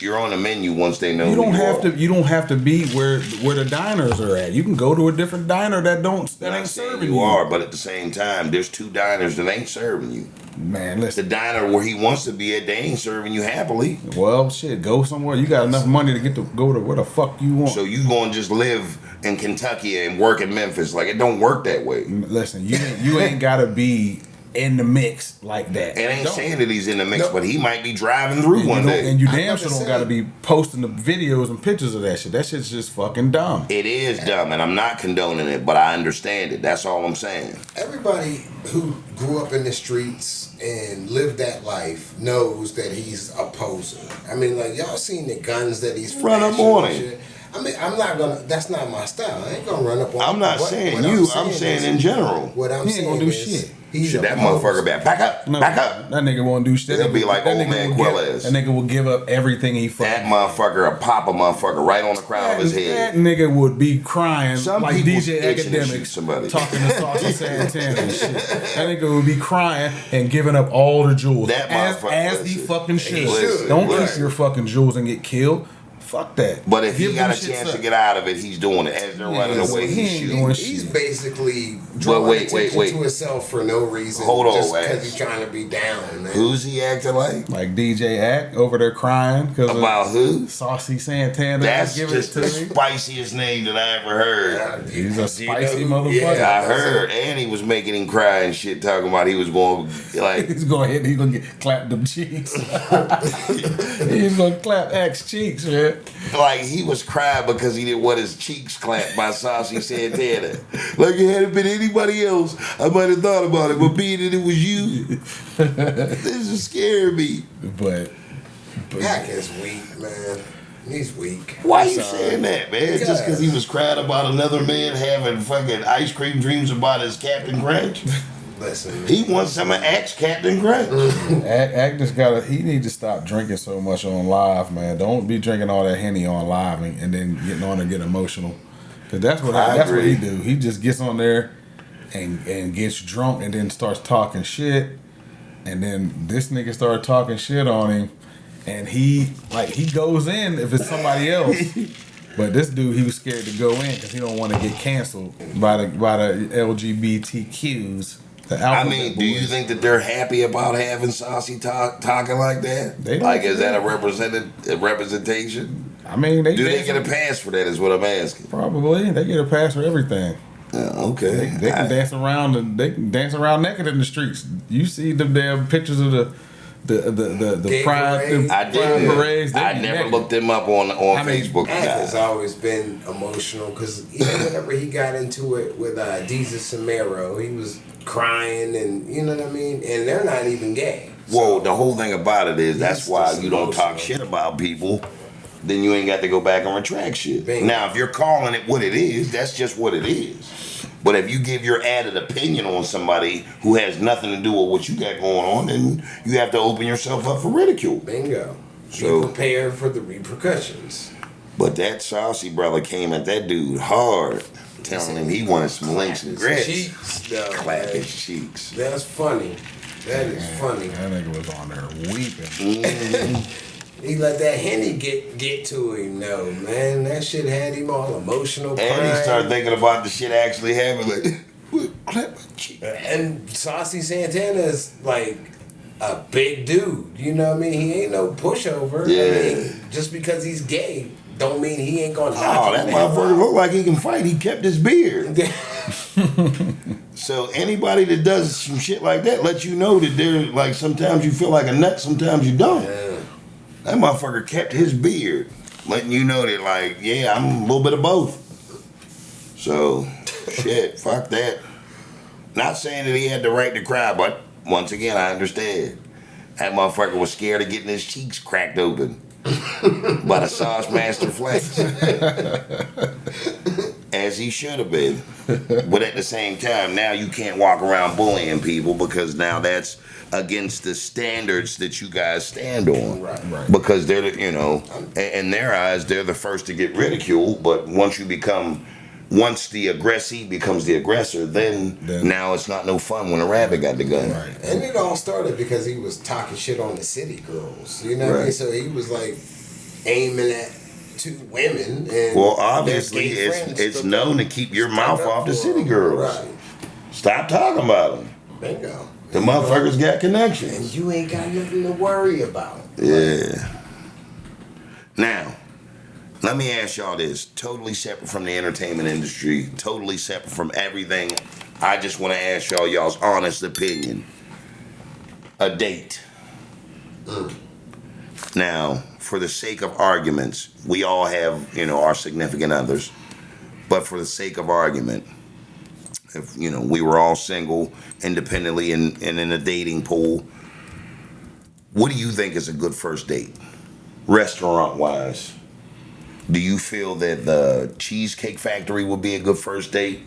You're on the menu once they know You don't have are. to. You don't have to be where the diners are at. You can go to a different diner that ain't serving you. You are, but at the same time, there's 2 diners that ain't serving you. Man, The listen. diner where he wants to be at, they ain't serving you happily. Well, shit. Go somewhere. You got enough money to go to where the fuck you want. So you gonna just live in Kentucky and work in Memphis? Like, it don't work that way. Listen, you ain't gotta be in the mix like that. It ain't Don't. saying that he's in the mix, Nope. but he might be driving through one day. And you I'm damn about sure to don't say- gotta be posting the videos and pictures of that shit. That shit's just fucking dumb. It is dumb, and I'm not condoning it, but I understand it. That's all I'm saying. Everybody who grew up in the streets and lived that life knows that he's a poser. I mean, like, y'all seen the guns that he's Run up flashing on and him. shit. I mean, I'm not gonna. That's not my style. I ain't gonna run up on. I'm not What- saying what you. I'm is- saying in general. What I'm He ain't saying gonna do is shit. He's Should a that poser. motherfucker back up, No, back up. That nigga won't do shit. He'll be like old man Quillez. That nigga will give up everything he fucking. That motherfucker, a pop a motherfucker right on the crown of his That head. nigga would be crying Some like people's DJ itching to shoot Academics somebody. talking to Saucy Santana and shit. That nigga would be crying and giving up all the jewels That as motherfucker- he listen, fucking should. listen, Don't listen. keep your fucking jewels and get killed. Fuck that. But if Give he got them a shit chance to up. get out of it, he's doing it. As they're running listen, away, he he's ain't shooting. doing He's shit. basically drawing wait, attention wait. to himself for no reason. Hold on, just Wax. because he's trying to be down, man. Who's he acting like? Like DJ Act over there crying because About who? Saucy Santana. That's giving just it the to me. spiciest name that I ever heard. He's a spicy You know who- motherfucker. yeah. I heard, and he was making him cry and shit, talking about he was going like. He's going to get clap them cheeks. He's gonna clap X cheeks, man. Like he was crying because he didn't want his cheeks clapped by Saucy Santana. Like it had it been anybody else, I might have thought about it, but being that it was you, this is scaring me. But Hack is weak, man. He's weak. Why I'm you sorry. saying that, man? Just because he was crying about another man having fucking ice cream dreams about his Captain Crunch? Listen, He wants some of X Captain Crunch. Agnes he need to stop drinking so much on live, man. Don't be drinking all that Henny on live and then getting on and get emotional. Cause that's what I that's what he agree. do. He just gets on there and gets drunk and then starts talking shit. And then this nigga started talking shit on him, and he goes in if it's somebody else. But this dude, he was scared to go in because he don't want to get canceled by the LGBTQs. The I alphabet mean, do you boys. think that they're happy about having Saucy talking like that? They don't Like, is that care. a representation? I mean, Do they get a pass for that? Is what I'm asking. Probably. They get a pass for everything. Okay. They can dance around and they can dance around naked in the streets. You see the damn pictures of the Gay pride parade. I pride did. parades. They I be never naked. looked them up on I mean, Facebook. Hack has always been emotional because even whenever he got into it with Jesus and Mero, he was crying and you know what I mean. And they're not even gay. Well, the whole thing about it is that's He's why just you don't talk emotional. shit about people. Then you ain't got to go back and retract shit. Bingo. Now, if you're calling it what it is, that's just what it is. But if you give your added opinion on somebody who has nothing to do with what you got going on, then you have to open yourself up for ridicule. Bingo. So- Be prepared for the repercussions. But that Saucy brother came at that dude hard, telling him he wanted some links and grits. Cheeks, though, Clap man. his cheeks. That's funny. That is funny. That nigga was on there weeping. He let that Henny get to him, though, man. That shit had him all emotional. And he started thinking about the shit actually happening. Like, clap my cheek. And Saucy Santana is like a big dude. You know what I mean? He ain't no pushover. Yeah. I mean, just because he's gay don't mean he ain't gonna knock Oh, that motherfucker look like he can fight. He kept his beard. So anybody that does some shit like that lets you know that they're like, sometimes you feel like a nut, sometimes you don't. Yeah. That motherfucker kept his beard, letting you know that, like, yeah, I'm a little bit of both. So, shit, fuck that. Not saying that he had the right to cry, but once again, I understand. That motherfucker was scared of getting his cheeks cracked open by the Sauce Master Flex. As he should have been. But at the same time, now you can't walk around bullying people because now that's against the standards that you guys stand on. Right. Because they're, you know, in their eyes, they're the first to get ridiculed. But once the aggressee becomes the aggressor, then now it's not no fun when a rabbit got the gun. Right. And it all started because he was talking shit on the city girls. You know what I mean? So he was like aiming at two women. And well, obviously, it's known to keep your mouth off the city girls. Right. Stop talking about them. Bingo. The motherfuckers got connections. And you ain't got nothing to worry about. Yeah. Now, let me ask y'all this. Totally separate from the entertainment industry. Totally separate from everything. I just want to ask y'all's honest opinion. A date. Now, for the sake of arguments, we all have, you know, our significant others. But for the sake of argument, if, you know, we were all single, independently, and in a dating pool, what do you think is a good first date? Restaurant-wise. Do you feel that the Cheesecake Factory would be a good first date?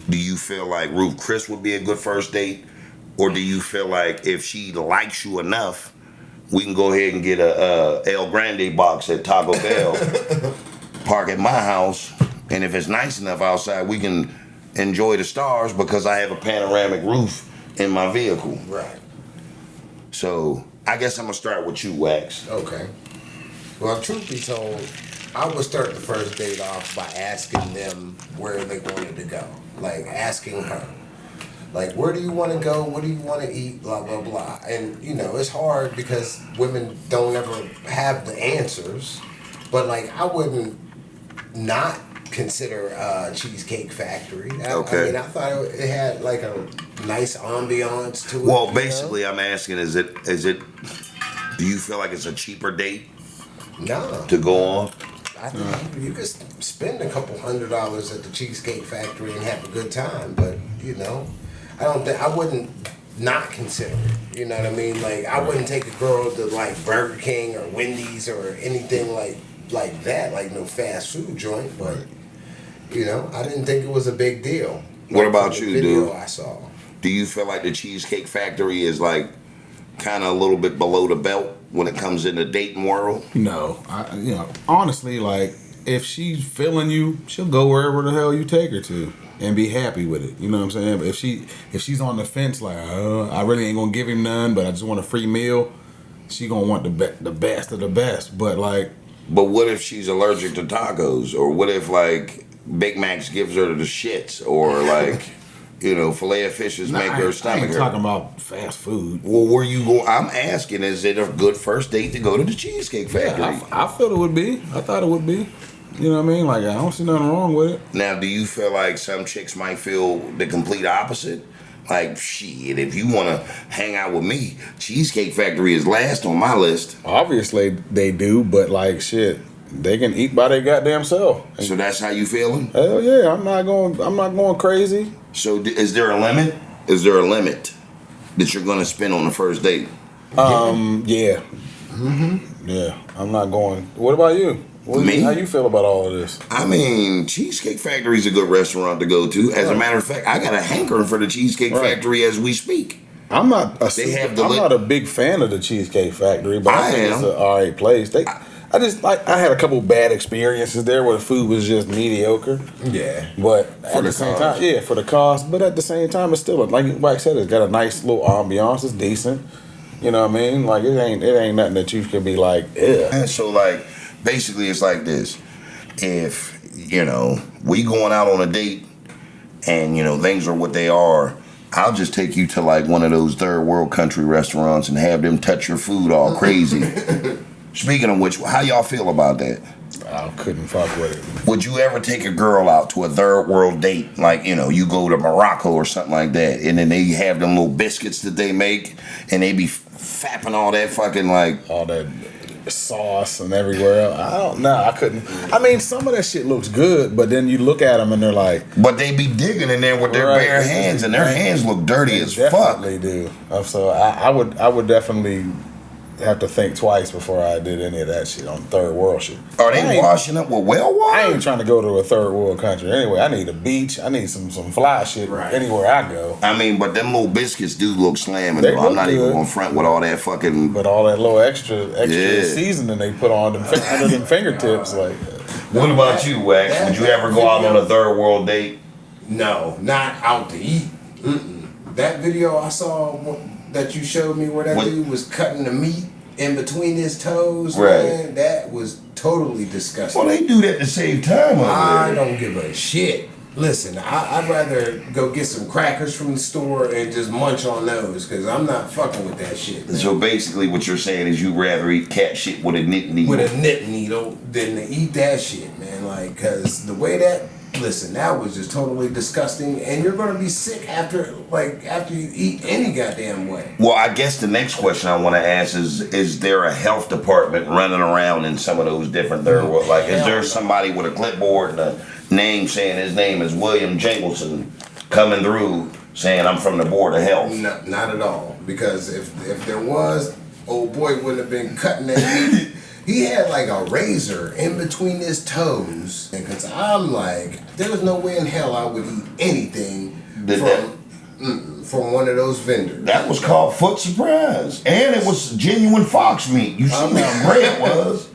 Do you feel like Ruth Chris would be a good first date? Or do you feel like if she likes you enough, we can go ahead and get a El Grande box at Taco Bell, park at my house, and if it's nice enough outside, we can enjoy the stars because I have a panoramic roof in my vehicle. Right. So I guess I'm gonna start with you, Wax. Okay. Well, truth be told, I would start the first date off by asking them where they wanted to go. Like asking her. Like, where do you want to go? What do you want to eat? Blah, blah, blah. And, you know, it's hard because women don't ever have the answers. But, like, I wouldn't not consider Cheesecake Factory. Okay. I mean, I thought it had, like, a nice ambiance to it. Well, basically, I'm asking, is it, do you feel like it's a cheaper date No. to go on? I think you could spend a couple $100 at the Cheesecake Factory and have a good time. But, you know, I wouldn't not consider it. You know what I mean? Like, I wouldn't take a girl to, like, Burger King or Wendy's or anything like that, like no fast food joint. But, you know, I didn't think it was a big deal. What about you, dude? I saw. Do you feel like the Cheesecake Factory is like kind of a little bit below the belt when it comes in the dating world? No, you know, honestly, like if she's feeling you, she'll go wherever the hell you take her to and be happy with it. You know what I'm saying? But if she's on the fence, like I really ain't gonna give him none, but I just want a free meal, she gonna want the best of the best. But what if she's allergic to tacos, or what if like Big Macs gives her the shits, or like you know, filet of fishes make her stomach I ain't hurt? talking about fast food. Well, where you go? I'm asking, is it a good first date to go to the Cheesecake Factory? Yeah, I felt it would be. I thought it would be. You know what I mean? Like, I don't see nothing wrong with it. Now, do you feel like some chicks might feel the complete opposite? Like, shit, if you want to hang out with me, Cheesecake Factory is last on my list. Obviously, they do, but like, shit, they can eat by their goddamn self. So that's how you feeling? Hell yeah, I'm not going crazy. So is there a limit? Is there a limit that you're going to spend on the first date? Yeah. Yeah, I'm not going. What about you? Me? How you feel about all of this? I mean, Cheesecake Factory is a good restaurant to go to. As a matter of fact, I got a hankering for the Cheesecake Factory as we speak. I'm not a big fan of the Cheesecake Factory, but I think it's an alright place. I just like I had a couple bad experiences there where the food was just mediocre. Yeah. But at the same time, yeah, for the cost. But at the same time, it's still like I said, it's got a nice little ambiance. It's decent. You know what I mean? Like it ain't nothing that you can be like, yeah. And so like basically it's like this. If, you know, we going out on a date and, you know, things are what they are, I'll just take you to like one of those third world country restaurants and have them touch your food all crazy. Speaking of which, how y'all feel about that? I couldn't fuck with it. Would you ever take a girl out to a third world date? Like, you know, you go to Morocco or something like that, and then they have them little biscuits that they make, and they be fapping all that fucking like... all that sauce and everywhere else. I don't know. I couldn't. I mean, some of that shit looks good, but then you look at them and they're like... But they be digging in there with their bare hands, and their hands look dirty as fuck. Definitely do. So I would definitely have to think twice before I did any of that shit on third world shit. Are they washing up with well water? I ain't trying to go to a third world country. Anyway, I need a beach. I need some fly shit anywhere I go. I mean, but them little biscuits do look slamming. Though. I'm not even going front with all that fucking... But all that little extra seasoning they put on them under them fingertips. Like. What about you, Wax? Would you ever go out on a third world date? No, not out to eat. That video I saw that you showed me where that dude was cutting the meat in between his toes, man, that was totally disgusting. Well, they do that to save time. I don't give a shit. Listen, I'd rather go get some crackers from the store and just munch on those, because I'm not fucking with that shit, man. So basically what you're saying is you'd rather eat cat shit with a knit needle. With a knit needle than to eat that shit, man. Like, because the way that... Listen, that was just totally disgusting, and you're gonna be sick after you eat any goddamn way. Well, I guess the next question I want to ask is there a health department running around in some of those different third world? Like, is there somebody with a clipboard and a name saying his name is William Jingleson coming through saying I'm from the Board of Health? No, not at all. Because if there was, old boy wouldn't have been cutting that meat. He had like a razor in between his toes, because I'm like, there's no way in hell I would eat anything from one of those vendors. That was called Foot Surprise, and it was genuine fox meat. You see how great it was?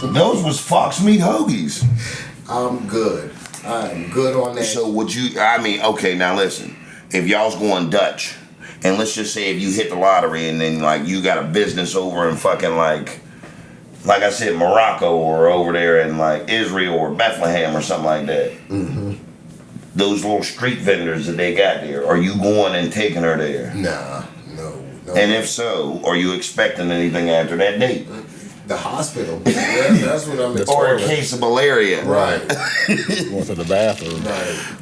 Those was fox meat hoagies. I'm good. I'm good on that. So would you? I mean, okay, now listen. If y'all's going Dutch, and let's just say if you hit the lottery and then like you got a business over in fucking like I said, Morocco or over there in like Israel or Bethlehem or something like that. Those little street vendors that they got there, are you going and taking her there? Nah, no. And if so, are you expecting anything after that date? The hospital. That's what I'm expecting. Or a case of malaria. Right. Going to the bathroom.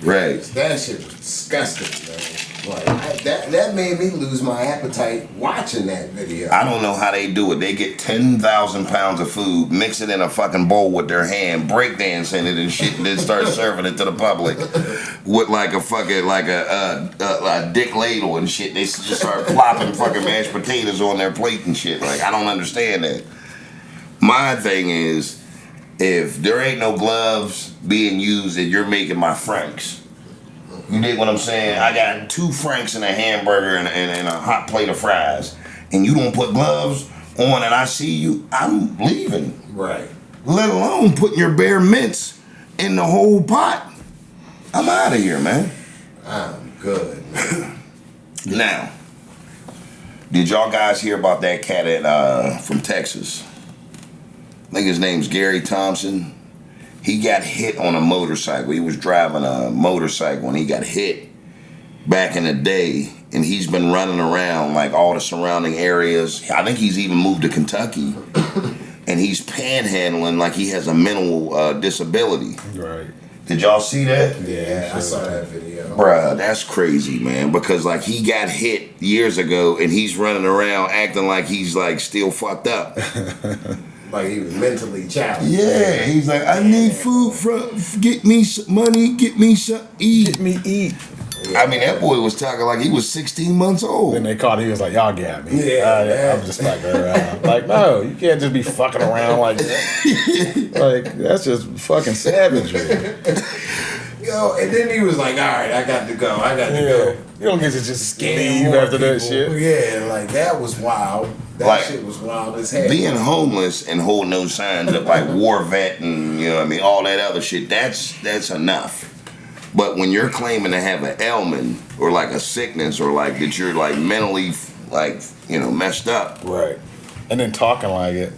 Right. That shit was disgusting, man. Like, that made me lose my appetite watching that video. I don't know how they do it. They get 10,000 pounds of food, mix it in a fucking bowl with their hand, breakdance in it and shit, and then start serving it to the public with like a fucking a dick ladle and shit. They just start plopping fucking mashed potatoes on their plate and shit. Like, I don't understand that. My thing is, if there ain't no gloves being used and you're making my franks. You dig what I'm saying? I got 2 franks and a hamburger and a hot plate of fries, and you don't put gloves on and I see you, I'm leaving. Right. Let alone putting your bare mints in the whole pot. I'm out of here, man. I'm good, man. Now, did y'all guys hear about that cat from Texas? I think his name's Gary Thompson. He got hit on a motorcycle. He was driving a motorcycle and he got hit back in the day. And he's been running around like all the surrounding areas. I think he's even moved to Kentucky. And he's panhandling like he has a mental disability. Right. Did y'all see that? Yeah, I saw that video. Bruh, that's crazy, man. Because like he got hit years ago and he's running around acting like he's like still fucked up. Like he was mentally challenged. Yeah, he's like, I need food get me some money, get me some eat. Get me eat. I mean, that boy was talking like he was 16 months old. Then they caught him, he was like, y'all got me. Yeah. I'm just fucking around. Like, no, you can't just be fucking around like that. Like, that's just fucking savagery. Yo, and then he was like, all right, I got to go. You don't get to just leave after that shit. Yeah, like that was wild. That shit was wild as hell. Being homeless and holding those signs up like war vet and you know what I mean, all that other shit, that's enough. But when you're claiming to have an ailment or like a sickness or like that you're like mentally like, you know, messed up. Right. And then talking like it.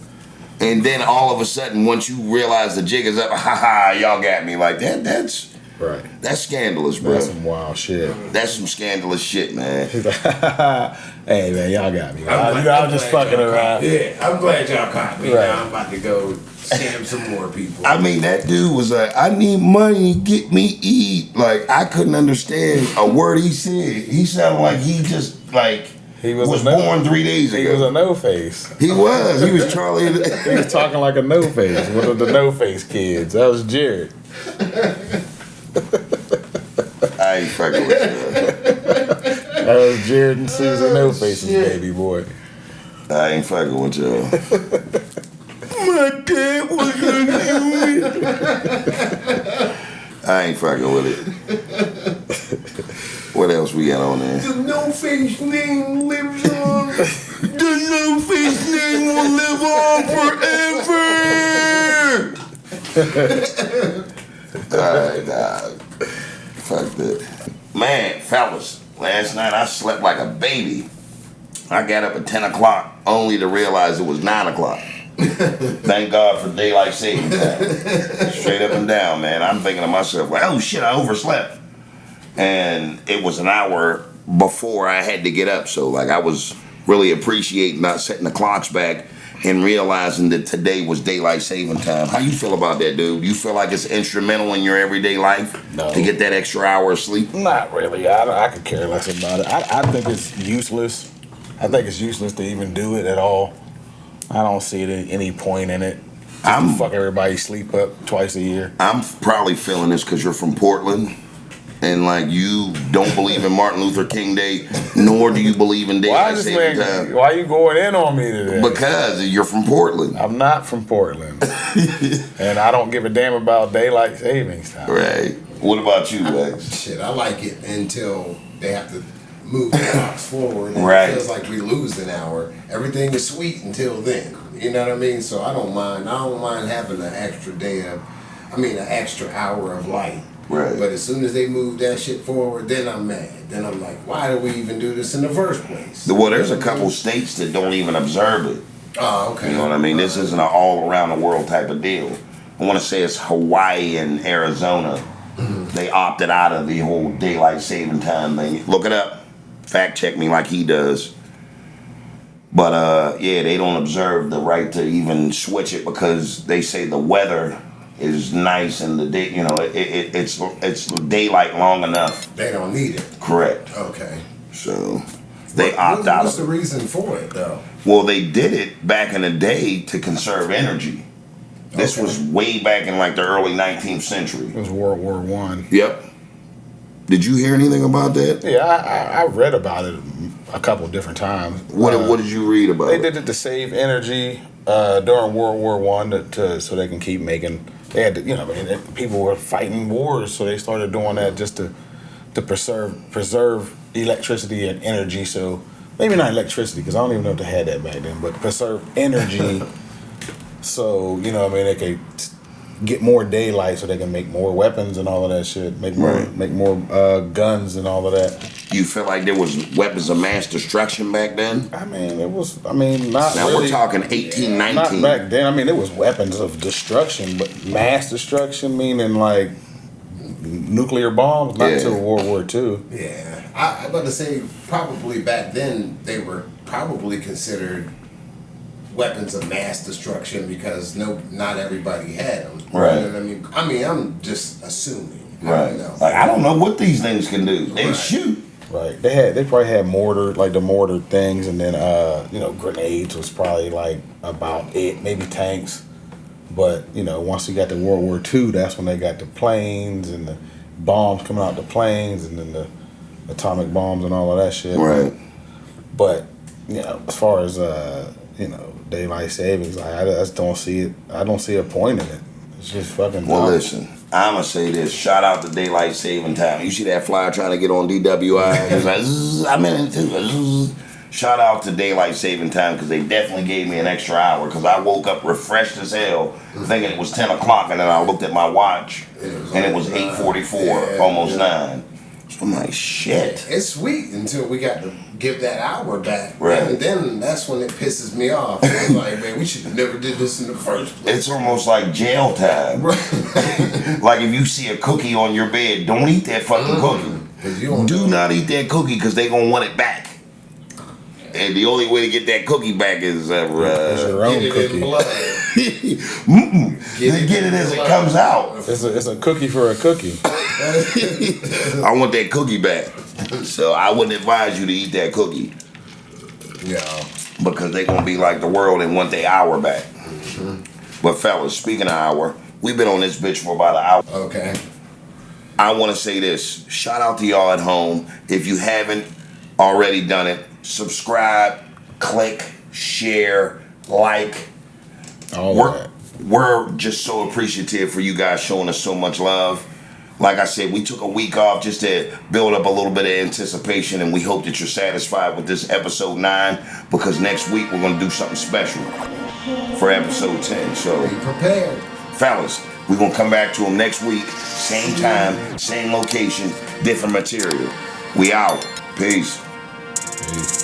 And then all of a sudden once you realize the jig is up, haha, y'all got me. Like that's right. That's scandalous, bro. That's some wild shit. That's some scandalous shit, man. He's like, hey man, y'all got me. I'm just fucking around. Yeah, I'm glad y'all caught me. Right. Now I'm about to go scam some more people. I mean, that dude was like, I need money, get me eat. Like, I couldn't understand a word he said. He sounded like he just, like, he was born 3 days ago. He was a no-face. He was. He was Charlie. He was talking like a no-face. One of the no-face kids. That was Jared. I ain't fucking with you. That was Jared and Susan No-Face's baby boy. I ain't fucking with y'all. My dad was a I ain't fucking with it. What else we got on there? The no-face name lives on. The no-face name will live on forever. Alright, nah. Fuck that. Man, fellas, last night I slept like a baby. I got up at 10 o'clock only to realize it was 9 o'clock. Thank God for daylight saving time. Straight up and down, man. I'm thinking to myself, like, oh shit, I overslept. And it was an hour before I had to get up. So, like, I was really appreciating not setting the clocks back and realizing that today was daylight saving time. How you feel about that, dude? You feel like it's instrumental in your everyday life to get that extra hour of sleep? Not really. I could care less about it. I think it's useless. I think it's useless to even do it at all. I don't see any point in it. I'm fuck everybody sleep up twice a year. I'm probably feeling this because you're from Portland. And like you don't believe in Martin Luther King Day, nor do you believe in daylight saving time. Why you going in on me today? Because you're from Portland. I'm not from Portland, and I don't give a damn about daylight savings time. Right. What about you, Lex? Shit, I like it until they have to move the clocks forward. And right. It feels like we lose an hour. Everything is sweet until then. You know what I mean? So I don't mind. I don't mind having an extra an extra hour of light. Right. But as soon as they move that shit forward, then I'm mad. Then I'm like, why did we even do this in the first place? Well, there's a couple states that don't even observe it. Oh, okay. You know what I mean? This isn't an all around the world type of deal. I want to say it's Hawaii and Arizona. Mm-hmm. They opted out of the whole daylight saving time thing. Look it up. Fact check me like he does. But yeah, they don't observe the right to even switch it because they say the weather is nice and the day, you know, it's daylight long enough. They don't need it. Correct. Okay. So they opt out. What's the reason for it though? Well, they did it back in the day to conserve energy. This was way back in like the early 19th century. It was World War I. Yep. Did you hear anything about that? Yeah, I read about it a couple different times. What did you read about? They did it to save energy during World War I so they can keep making. They had to, you know, people were fighting wars, so they started doing that just to preserve electricity and energy. So maybe not electricity, because I don't even know if they had that back then, but preserve energy. So you know, they could get more daylight, so they can make more weapons and all of that shit. Make more guns and all of that. You feel like there was weapons of mass destruction back then? It was. Not now really, we're talking 1819. Not back then. It was weapons of destruction, but mass destruction meaning like nuclear bombs, not until World War II. Yeah, I'm about to say probably back then they were probably considered weapons of mass destruction because not everybody had them. Right. You know what I mean, I'm just assuming. Right. I don't know what these things can do. They shoot. Right. They probably had mortar, like the mortar things, and then grenades was probably like about it, maybe tanks. But once you got to World War II, that's when they got the planes and the bombs coming out the planes, and then the atomic bombs and all of that shit. Right. But as far as daylight savings, I just don't see it. I don't see a point in it. It's just fucking dumb. Well, listen, I'ma say this. Shout out to daylight saving time. You see that flyer trying to get on DWI? He's like, I'm in it too. Shout out to daylight saving time because they definitely gave me an extra hour because I woke up refreshed as hell thinking it was 10 o'clock and then I looked at my watch and it was 8:44, almost 9. So I'm like, shit. It's sweet until we got to give that hour back. Right. And then that's when it pisses me off. I'm like, man, we should have never did this in the first place. It's almost like jail time. Like if you see a cookie on your bed, don't eat that fucking cookie. Do not eat that cookie because they going to want it back. And the only way to get that cookie back is your own get it cookie. in blood. Get it as it comes out. It's a cookie for a cookie. I want that cookie back. So I wouldn't advise you to eat that cookie. Yeah. Because they going to be like the world and want their hour back. But fellas, speaking of hour, we've been on this bitch for about an hour. Okay. I want to say this. Shout out to y'all at home. If you haven't already done it, subscribe, click, share, like. We're just so appreciative for you guys showing us so much love. Like I said, we took a week off just to build up a little bit of anticipation, and we hope that you're satisfied with this episode 9 because next week we're going to do something special for episode 10. So be prepared. Fellas, we're going to come back to them next week. Same time, same location, different material. We out. Peace. Peace.